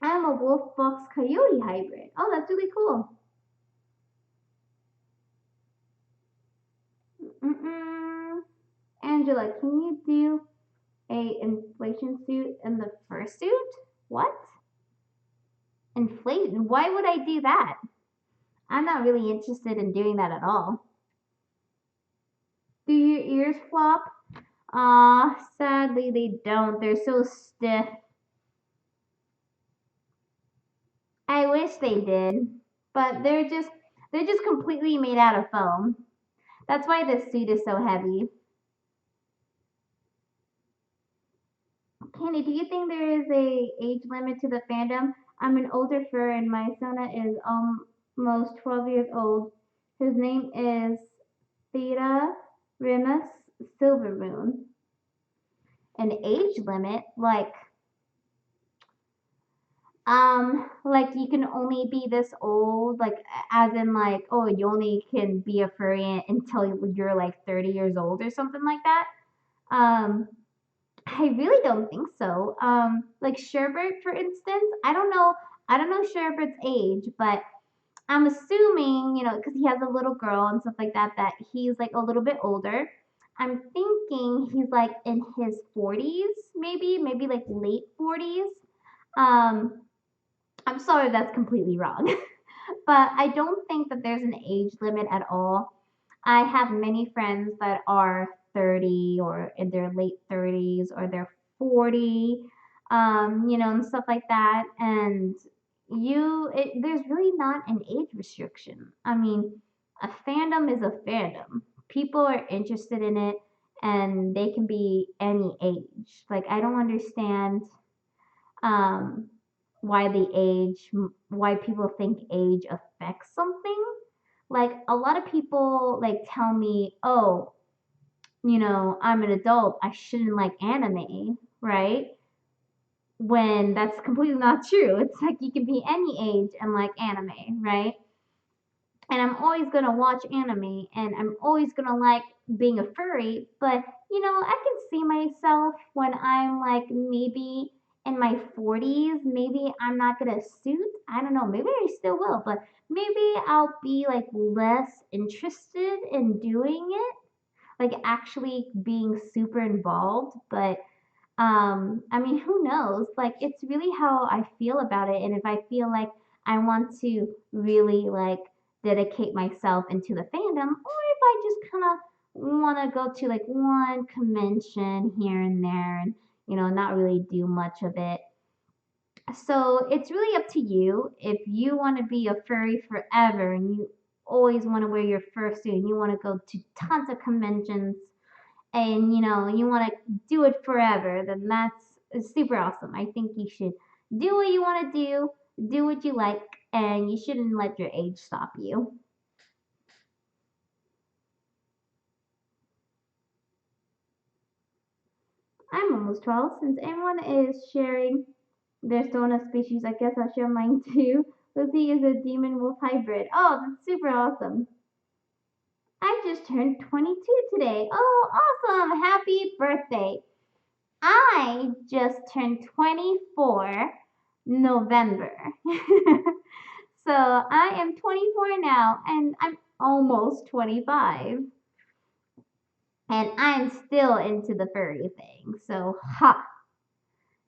I'm a wolf fox coyote hybrid. Oh, that's really cool. Mm-mm. Angela, can you do a inflation suit in the fursuit? What? Inflation? Why would I do that? I'm not really interested in doing that at all. Do your ears flop? Sadly they don't. They're so stiff. I wish they did, but they're just completely made out of foam. That's why this suit is so heavy. Candy, do you think there is a age limit to the fandom? I'm an older fur and my Sona is almost 12 years old. His name is Theta Rimus Silvermoon. An age limit? Like you can only be this old, like as in like, oh, you only can be a furry until you're like 30 years old or something like that. Um, I really don't think so. Like Sherbert, for instance, I don't know Sherbert's age, but I'm assuming, because he has a little girl and stuff like that, that he's like a little bit older. I'm thinking he's like in his 40s, maybe like late 40s. Um, I'm sorry if that's completely wrong, but I don't think that there's an age limit at all. I have many friends that are 30 or in their late 30s or they're 40, and stuff like that. And there's really not an age restriction. I mean, a fandom is a fandom. People are interested in it and they can be any age. Like, I don't understand um, why people think age affects something. Like a lot of people like tell me, oh, I'm an adult, I shouldn't like anime, right? When that's completely not true. It's like you can be any age and like anime, right? And I'm always gonna watch anime and I'm always gonna like being a furry, but I can see myself when I'm like maybe in my 40s, maybe I'm not gonna suit. I don't know, maybe I still will, but maybe I'll be like less interested in doing it, like actually being super involved, but I mean, who knows? Like, it's really how I feel about it. And if I feel like I want to really like dedicate myself into the fandom, or if I just kind of want to go to like one convention here and there and, not really do much of it. So it's really up to you. If you want to be a furry forever and you always want to wear your fursuit and you want to go to tons of conventions and you want to do it forever, then that's super awesome. I think you should do what you want to do what you like, and you shouldn't let your age stop you. I'm almost 12. Since everyone is sharing their Sona species, I guess I'll share mine too. Lucy is a demon wolf hybrid. Oh, that's super awesome. I just turned 22 today. Oh, awesome. Happy birthday. I just turned 24 November. So I am 24 now, and I'm almost 25, and I'm still into the furry thing. So ha,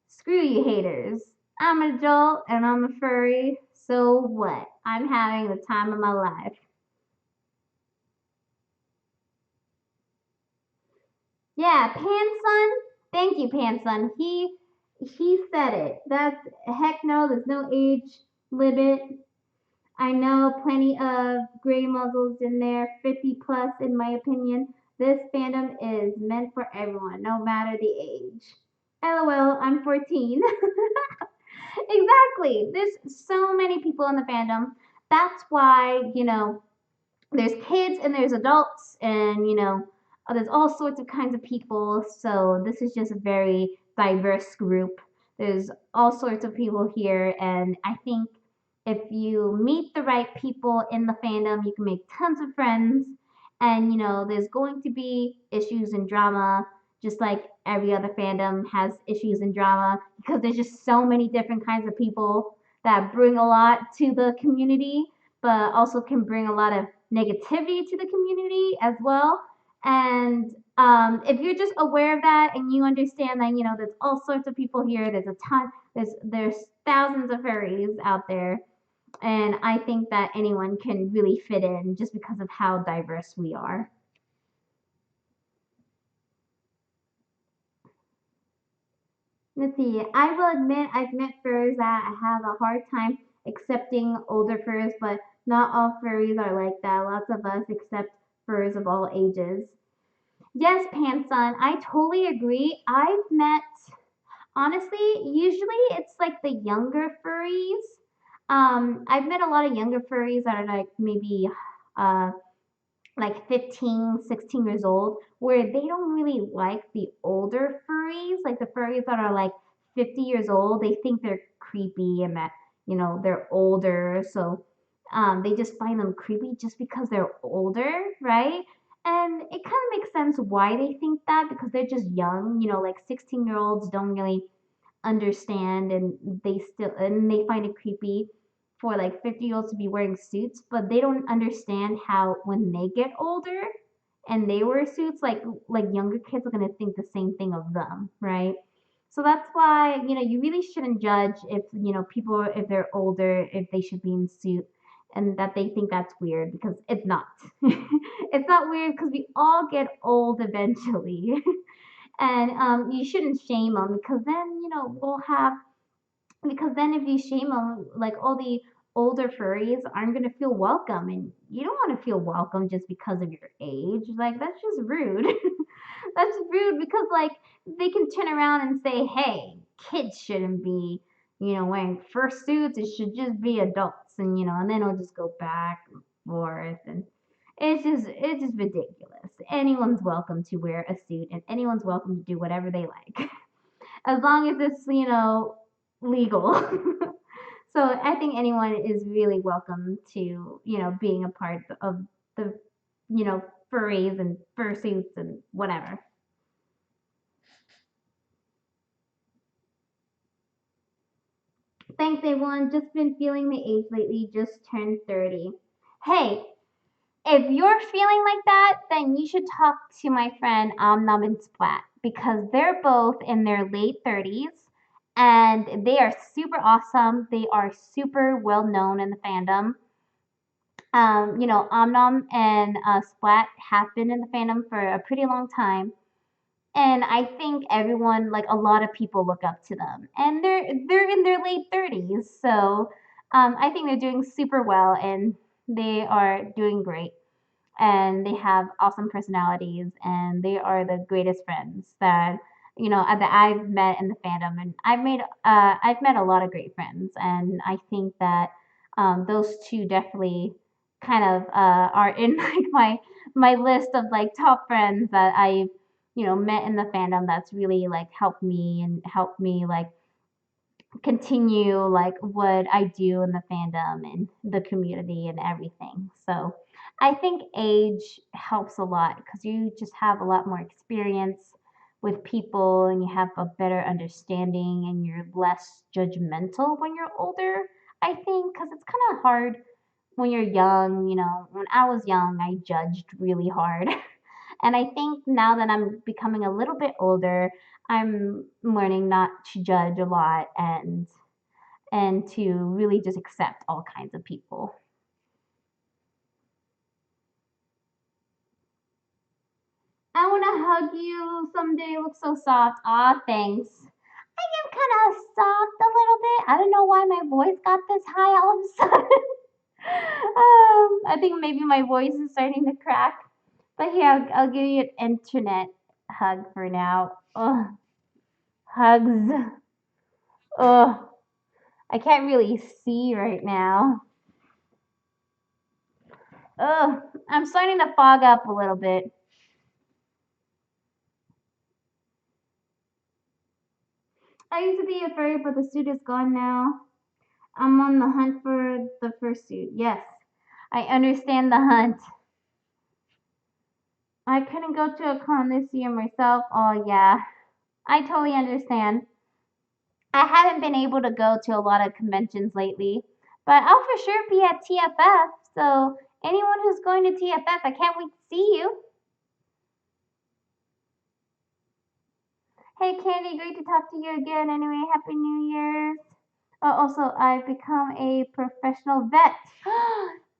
screw you haters. I'm an adult and I'm a furry. So what? I'm having the time of my life. Yeah, Panson. Thank you, Panson. He said it. That's heck no. There's no age limit. I know plenty of gray muzzles in there, 50 plus, in my opinion. This fandom is meant for everyone, no matter the age. LOL, I'm 14. Exactly. There's so many people in the fandom. That's why, there's kids and there's adults and there's all sorts of kinds of people, so this is just a very diverse group. There's all sorts of people here, and I think if you meet the right people in the fandom you can make tons of friends. And there's going to be issues and drama, just like every other fandom has issues and drama, because there's just so many different kinds of people that bring a lot to the community, but also can bring a lot of negativity to the community as well. And if you're just aware of that and you understand that there's all sorts of people here, there's a ton, there's thousands of furries out there, and I think that anyone can really fit in just because of how diverse we are. Let's see. I will admit I've met furries that have a hard time accepting older furs, but not all furries are like that. Lots of us accept furs of all ages. Yes, Panson, I totally agree. I've met, honestly, usually it's like the younger furries. I've met a lot of younger furries that are like maybe uh, like 15, 16 years old, where they don't really like the older furries, like the furries that are like 50 years old. They think they're creepy and that, they're older. So they just find them creepy just because they're older, right? And it kind of makes sense why they think that, because they're just young, like 16-year-olds don't really understand, and they find it creepy for like 50-year-olds to be wearing suits, but they don't understand how when they get older and they wear suits, like younger kids are going to think the same thing of them, right? So that's why you really shouldn't judge if people, if they're older, if they should be in suit, and that they think that's weird, because it's not. It's not weird because we all get old eventually. And you shouldn't shame them, because then we'll have, because then if you shame them, like all the older furries aren't going to feel welcome, and you don't want to feel welcome just because of your age. Like, that's just rude. That's rude, because like they can turn around and say, hey, kids shouldn't be wearing fursuits, it should just be adults, and then it'll just go back and forth, and it's just ridiculous. Anyone's welcome to wear a suit, and anyone's welcome to do whatever they like. As long as it's legal. So I think anyone is really welcome to being a part of the furries and fursuits and whatever. Thanks, everyone. Just been feeling the age lately. Just turned 30. Hey, if you're feeling like that, then you should talk to my friend Amnam and Splat, because they're both in their late 30s and they are super awesome. They are super well known in the fandom. Amnam and Splat have been in the fandom for a pretty long time, and I think everyone, like a lot of people, look up to them. And they're in their late 30s, so I think they're doing super well, and they are doing great, and they have awesome personalities, and they are the greatest friends that I've met in the fandom. And I've met a lot of great friends, and I think that those two definitely kind of are in like my list of like top friends that I've met in the fandom, that's really like helped me like continue like what I do in the fandom and the community and everything. So I think age helps a lot, because you just have a lot more experience with people and you have a better understanding and you're less judgmental when you're older. I think because it's kind of hard when you're young, when I was young, I judged really hard. And I think now that I'm becoming a little bit older, I'm learning not to judge a lot and to really just accept all kinds of people. I want to hug you someday. You look so soft. Aw, thanks. I am kind of soft a little bit. I don't know why my voice got this high all of a sudden. I think maybe my voice is starting to crack. But here, I'll give you an internet hug for now. Ugh, hugs. Ugh, I can't really see right now. Ugh, I'm starting to fog up a little bit. I used to be a furry, but the suit is gone now. I'm on the hunt for the fursuit. Yes, I understand the hunt. I couldn't go to a con this year myself. Oh, yeah. I totally understand. I haven't been able to go to a lot of conventions lately, but I'll for sure be at TFF. So, anyone who's going to TFF, I can't wait to see you. Hey, Candy, great to talk to you again. Anyway, Happy New Year's. Oh, also, I've become a professional vet.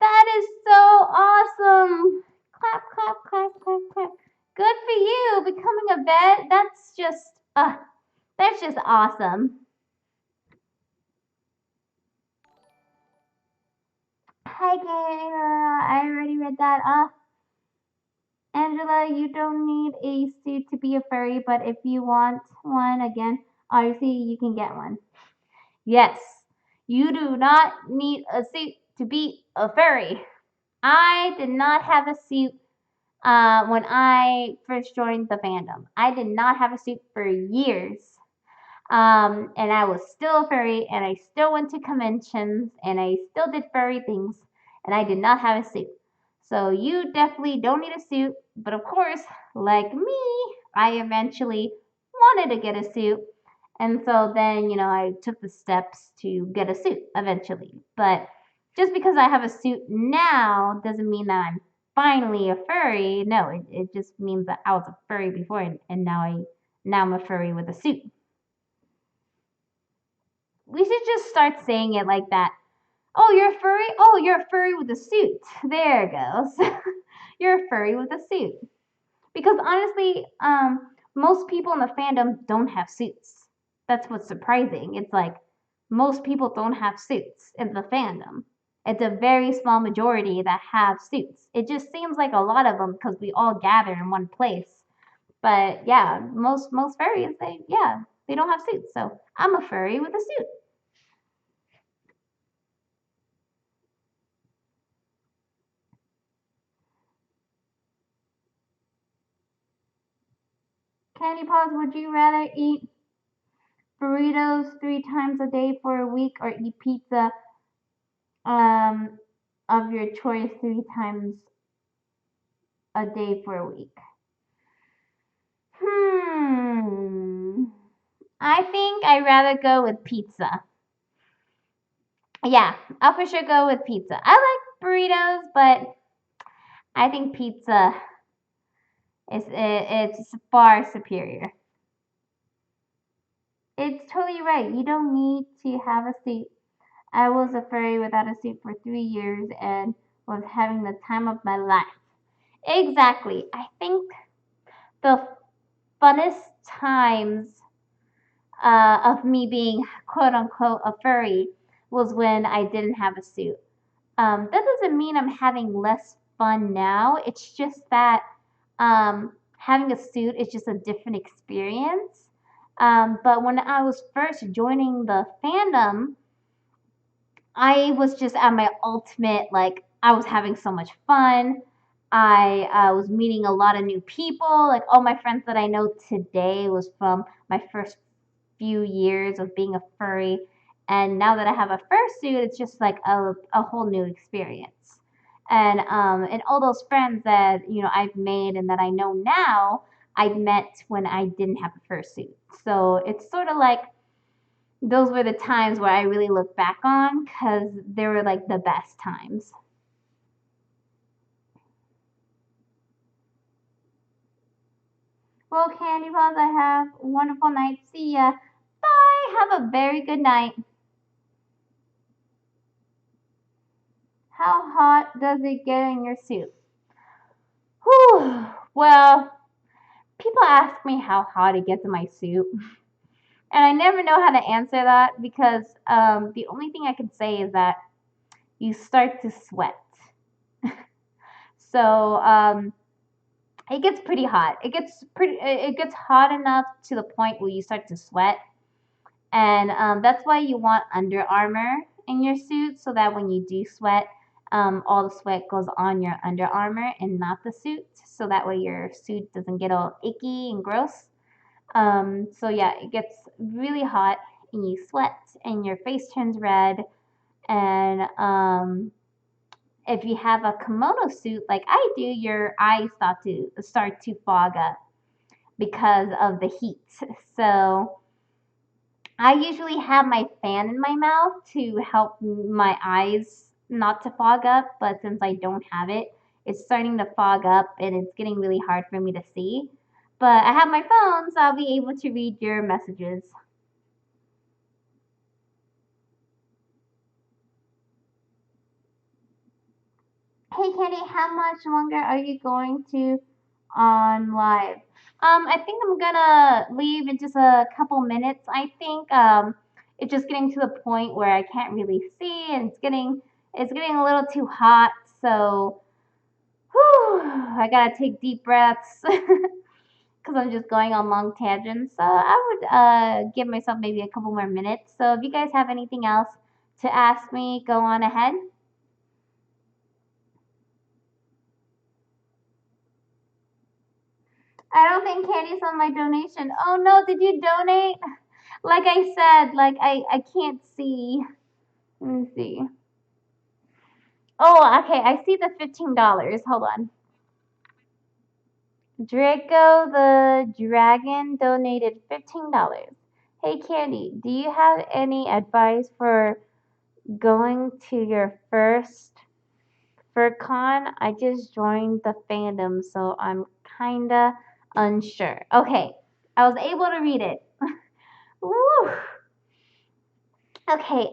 That is so awesome. Clap, clap, clap, clap, clap. Good for you becoming a vet. That's just awesome. Hi, Kayla. I already read that. Angela, you don't need a suit to be a furry, but if you want one again, obviously you can get one. Yes, you do not need a suit to be a furry. I did not have a suit when I first joined the fandom. I did not have a suit for years. And I was still a furry, and I still went to conventions, and I still did furry things, and I did not have a suit. So you definitely don't need a suit, but of course, like me, I eventually wanted to get a suit, and so then, I took the steps to get a suit eventually. But just because I have a suit now doesn't mean that I'm finally a furry. No, it just means that I was a furry before, and now I'm a furry with a suit. We should just start saying it like that. Oh, you're a furry? Oh, you're a furry with a suit. There it goes. You're a furry with a suit. Because honestly, most people in the fandom don't have suits. That's what's surprising. It's like most people don't have suits in the fandom. It's a very small majority that have suits. It just seems like a lot of them because we all gather in one place. But yeah, most furries they don't have suits. So I'm a furry with a suit. CandyPaws, would you rather eat burritos 3 times a day for a week or eat pizza um, of your choice 3 times a day for a week? Hmm. I think I'd rather go with pizza. Yeah, I'll for sure go with pizza. I like burritos, but I think pizza it's far superior. It's totally right. You don't need to have a seat. I was a furry without a suit for 3 years and was having the time of my life. Exactly. I think the funnest times of me being quote unquote a furry was when I didn't have a suit. That doesn't mean I'm having less fun now. It's just that having a suit is just a different experience. But when I was first joining the fandom, I was just at my ultimate, like, I was having so much fun. I was meeting a lot of new people. Like, all my friends that I know today was from my first few years of being a furry. And now that I have a fursuit, it's just like a whole new experience. And all those friends that, I've made and that I know now, I met when I didn't have a fursuit. So it's sort of like those were the times where I really look back on because they were like the best times. Well, CandyPaws, I have a wonderful night. See ya. Bye. Have a very good night. How hot does it get in your suit? Whew. Well, people ask me how hot it gets in my suit, and I never know how to answer that because the only thing I can say is that you start to sweat. So it gets pretty hot. It gets hot enough to the point where you start to sweat, and that's why you want Under Armour in your suit so that when you do sweat, all the sweat goes on your Under Armour and not the suit, so that way your suit doesn't get all icky and gross. So yeah, it gets really hot and you sweat and your face turns red, and if you have a kimono suit like I do, your eyes start to fog up because of the heat. So I usually have my fan in my mouth to help my eyes not to fog up, but since I don't have it, it's starting to fog up and it's getting really hard for me to see. But I have my phone, so I'll be able to read your messages. Hey Kenny, how much longer are you going to on live? I think I'm gonna leave in just a couple minutes. I think it's just getting to the point where I can't really see, and it's getting a little too hot. So, whew, I gotta take deep breaths because I'm just going on long tangents. So I would give myself maybe a couple more minutes. So if you guys have anything else to ask me, go on ahead. I don't think Candy's on my donation. Oh no, did you donate? Like I said, like I can't see. Let me see. Oh, okay, I see the $15. Hold on. Draco the Dragon donated $15. Hey Candy, do you have any advice for going to your first FurCon? I just joined the fandom, so I'm kinda unsure. Okay, I was able to read it. Woo. Okay,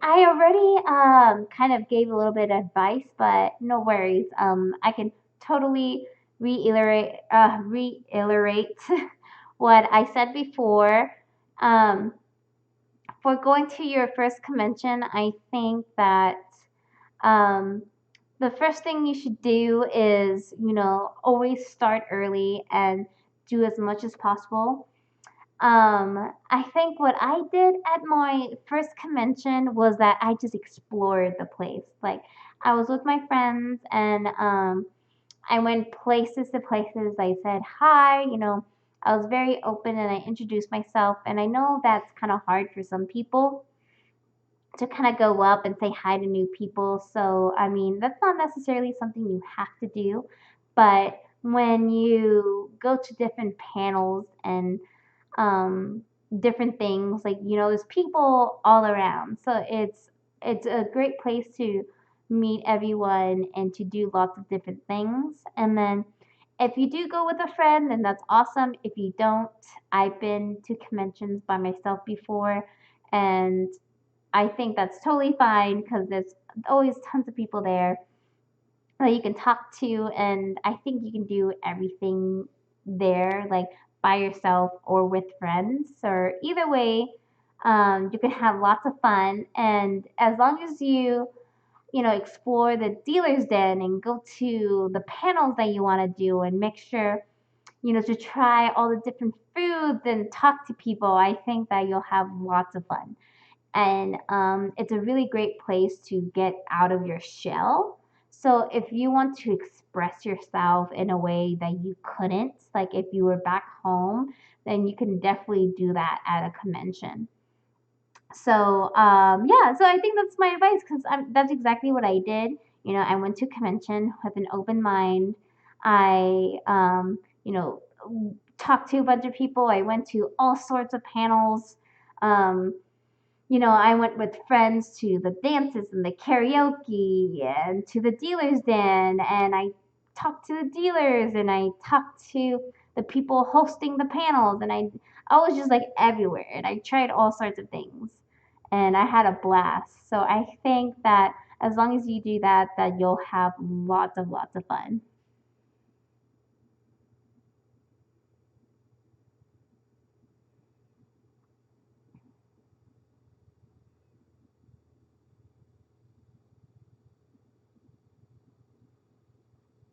I already kind of gave a little bit of advice, but no worries. I can totally reiterate what I said before. Um, for going to your first convention, I think that um, the first thing you should do is, always start early and do as much as possible. I think what I did at my first convention was that I just explored the place. Like I was with my friends and I went places to places. I said hi, I was very open and I introduced myself. And I know that's kind of hard for some people to kind of go up and say hi to new people. So, I mean, that's not necessarily something you have to do, but when you go to different panels and um, different things. Like there's people all around, so it's a great place to meet everyone and to do lots of different things. And then if you do go with a friend, then that's awesome. If you don't, I've been to conventions by myself before, and I think that's totally fine because there's always tons of people there that you can talk to, and I think you can do everything there, like by yourself or with friends, or either way, you can have lots of fun. And as long as you explore the dealer's den and go to the panels that you want to do, and make sure to try all the different foods and talk to people, I think that you'll have lots of fun. And it's a really great place to get out of your shell. So if you want to express yourself in a way that you couldn't, like if you were back home, then you can definitely do that at a convention. So yeah, so I think that's my advice because that's exactly what I did. I went to convention with an open mind. I talked to a bunch of people. I went to all sorts of panels. Um, I went with friends to the dances and the karaoke and to the dealer's den, and I talked to the dealers and I talked to the people hosting the panels, and I was just like everywhere, and I tried all sorts of things, and I had a blast. So I think that as long as you do that, that you'll have lots of fun.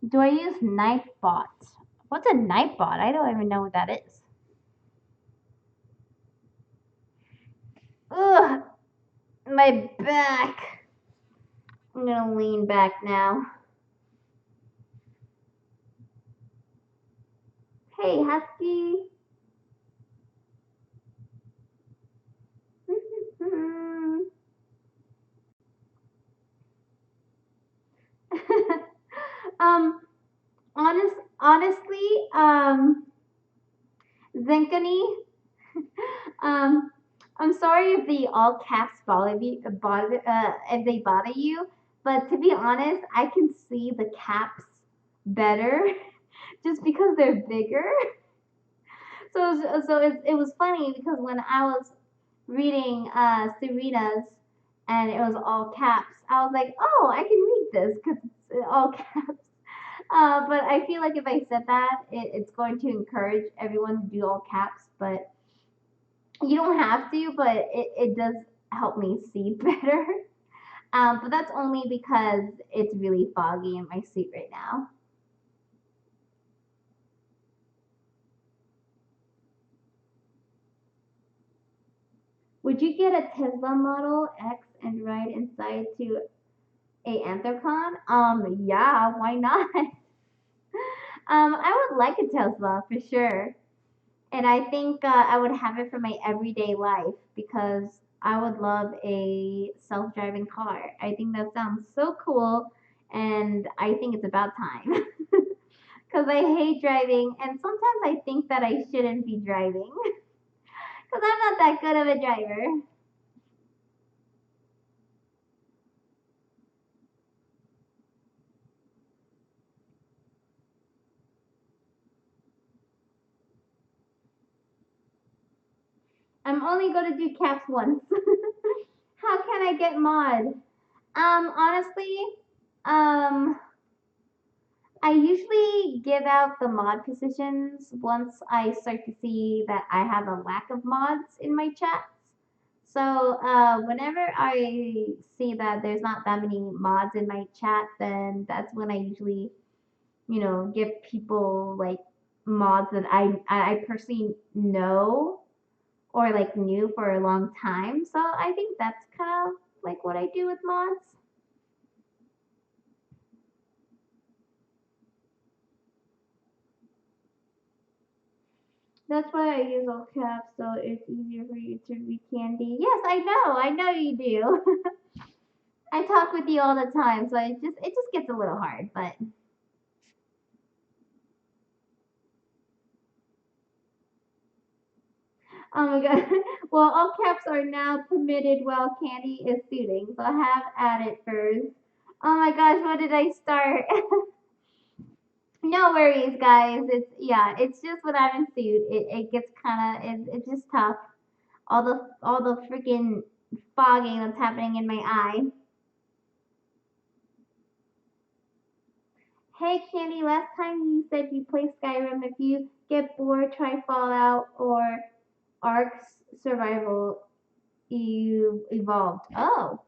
Do I use Nightbot? What's a Nightbot? I don't even know what that is. Ugh, my back. I'm gonna lean back now. Hey, Husky. um, honestly, Zinkany, um, I'm sorry if the all caps if they bother you, but to be honest, I can see the caps better just because they're bigger. It was funny because when I was reading Serena's and it was all caps, I was like, oh, I can read this because it's all caps. But I feel like if I said that, it's going to encourage everyone to do all caps. But you don't have to, but it does help me see better. But that's only because it's really foggy in my seat right now. Would you get a Tesla Model X and ride inside to a Anthrocon? Yeah, why not? I would like a Tesla for sure. And I think I would have it for my everyday life because I would love a self driving car. I think that sounds so cool, and I think it's about time. Because I hate driving, and sometimes I think that I shouldn't be driving because I'm not that good of a driver. I'm only going to do caps once. How can I get mod? Honestly, um, I usually give out the mod positions once I start to see that I have a lack of mods in my chats. So whenever I see that there's not that many mods in my chat, then that's when I usually, give people like mods that I personally know or like knew for a long time. So I think that's kind of like what I do with mods. That's why I use all caps, so it's easier for you to read Candy. Yes, I know you do. I talk with you all the time, so it just gets a little hard, but oh my god. Well, all caps are now permitted while Candy is suiting, so I have added first. Oh my gosh, what did I start? No worries, guys. It's just when I'm in suit, it gets kind of it's just tough. All the freaking fogging that's happening in my eye. Hey Candy, last time you said you play Skyrim. If you get bored, try Fallout or Ark Survival. You evolved. Oh,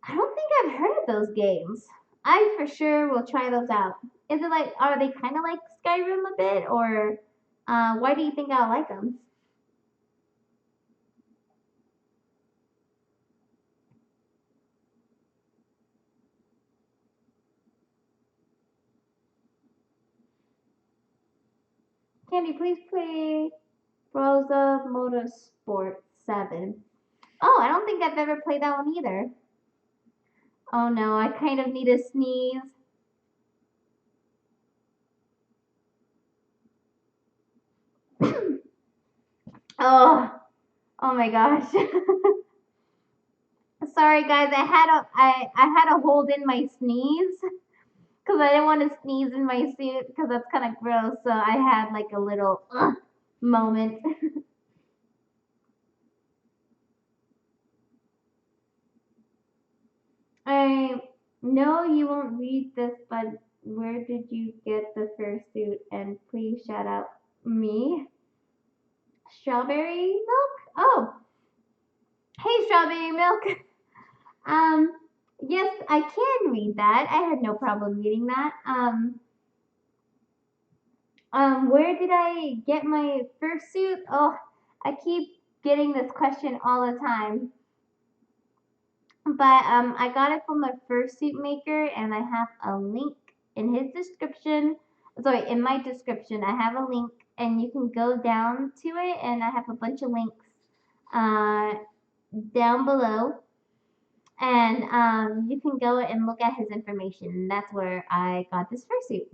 I don't think I've heard of those games. I for sure will try those out. Is it like are they kind of like Skyrim a bit, or why do you think I like them? Candy, please play Forza Motorsport 7. Oh, I don't think I've ever played that one either. Oh no, I kind of need a sneeze. Oh, oh my gosh. Sorry guys, I had to hold in my sneeze because I didn't want to sneeze in my suit because that's kind of gross. So I had like a little moment. I know you won't read this, but where did you get the fursuit? And please shout out me. Strawberry milk? Oh, hey, strawberry milk. Um, yes, I can read that. I had no problem reading that. Where did I get my fursuit? Oh, I keep getting this question all the time. But I got it from a fursuit maker, and I have a link in his description. Sorry, in my description, I have a link, and you can go down to it, and I have a bunch of links uh, down below, and you can go and look at his information. That's where I got this fursuit.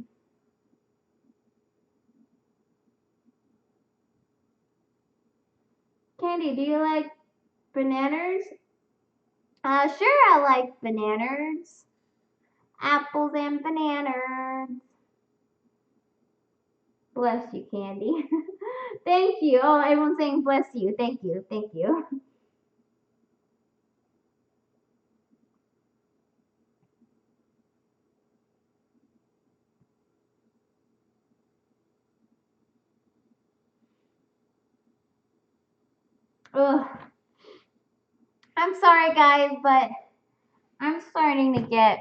Candy, do you like bananas? Sure, I like bananas. Apples and bananas. Bless you, Candy. Thank you. Oh, everyone's saying bless you. Thank you. Thank you. Ugh. I'm sorry, guys, but I'm starting to get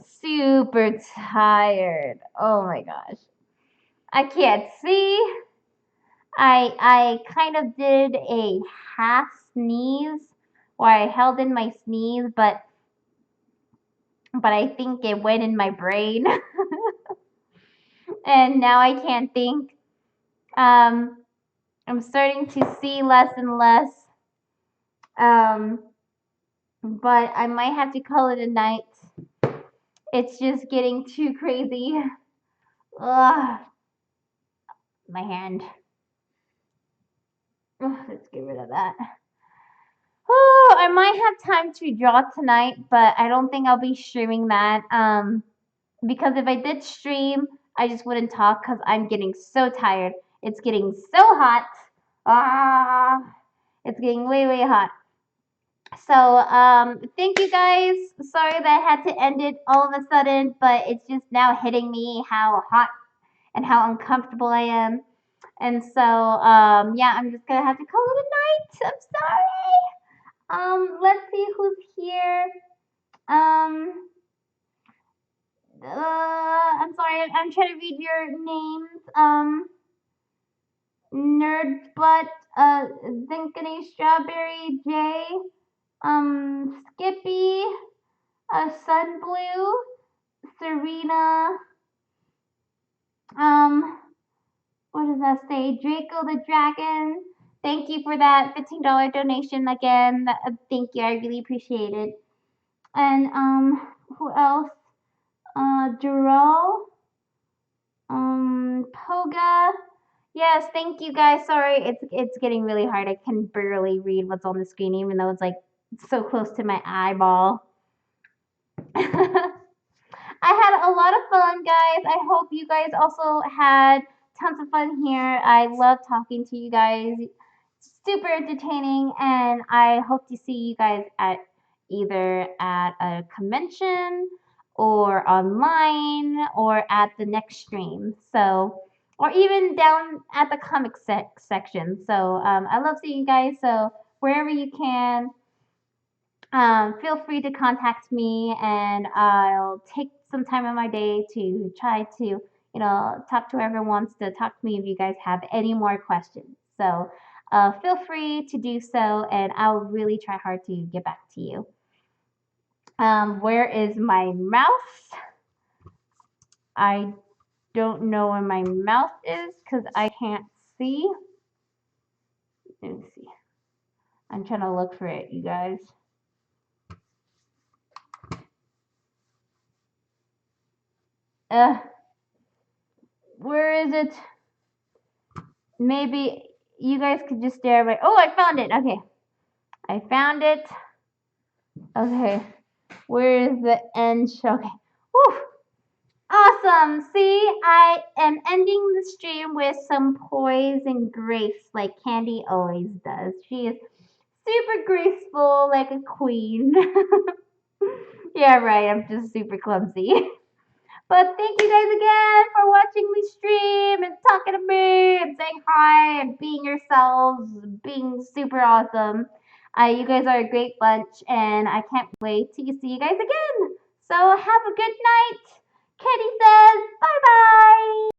super tired. Oh my gosh. I can't see. I kind of did a half sneeze where I held in my sneeze, but I think it went in my brain and now I can't think. Um, I'm starting to see less and less. Um, but I might have to call it a night. It's just getting too crazy. Ugh, my hand. Ugh, let's get rid of that. Oh, I might have time to draw tonight, but I don't think I'll be streaming that. Because if I did stream, I just wouldn't talk because I'm getting so tired. It's getting so hot. Ah, it's getting way, way hot. So, thank you guys. Sorry that I had to end it all of a sudden, but it's just now hitting me how hot and how uncomfortable I am. And so, yeah, I'm just gonna have to call it a night. I'm sorry. Let's see who's here. Um, I'm sorry. I'm trying to read your names. Nerdbutt, Zinkany Strawberry J, Skippy, Sunblue, Serena, um, what does that say? Draco the Dragon. Thank you for that $15 donation again. Thank you. I really appreciate it. And who else? Dural, Poga. Yes, thank you guys. Sorry, it's getting really hard. I can barely read what's on the screen, even though it's like so close to my eyeball. I had a lot of fun, guys. I hope you guys also had tons of fun here. I love talking to you guys. Super entertaining, and I hope to see you guys at either at a convention or online or at the next stream. So, or even down at the comic section. So, I love seeing you guys. So, wherever you can, feel free to contact me and I'll take some time in my day to try to, talk to whoever wants to talk to me if you guys have any more questions. So feel free to do so and I'll really try hard to get back to you. Where is my mouse? I don't know where my mouse is because I can't see. Let me see. I'm trying to look for it, you guys. Where is it? Maybe, you guys could just stare right. Oh, I found it. Okay. I found it. Okay. Where's the end? Okay. Whew. Awesome. See, I am ending the stream with some poise and grace like Candy always does. She is super graceful like a queen. Yeah, right. I'm just super clumsy. But thank you guys again for watching me stream and talking to me and saying hi and being yourselves, being super awesome. You guys are a great bunch, and I can't wait to see you guys again. So have a good night. Kitty says bye bye.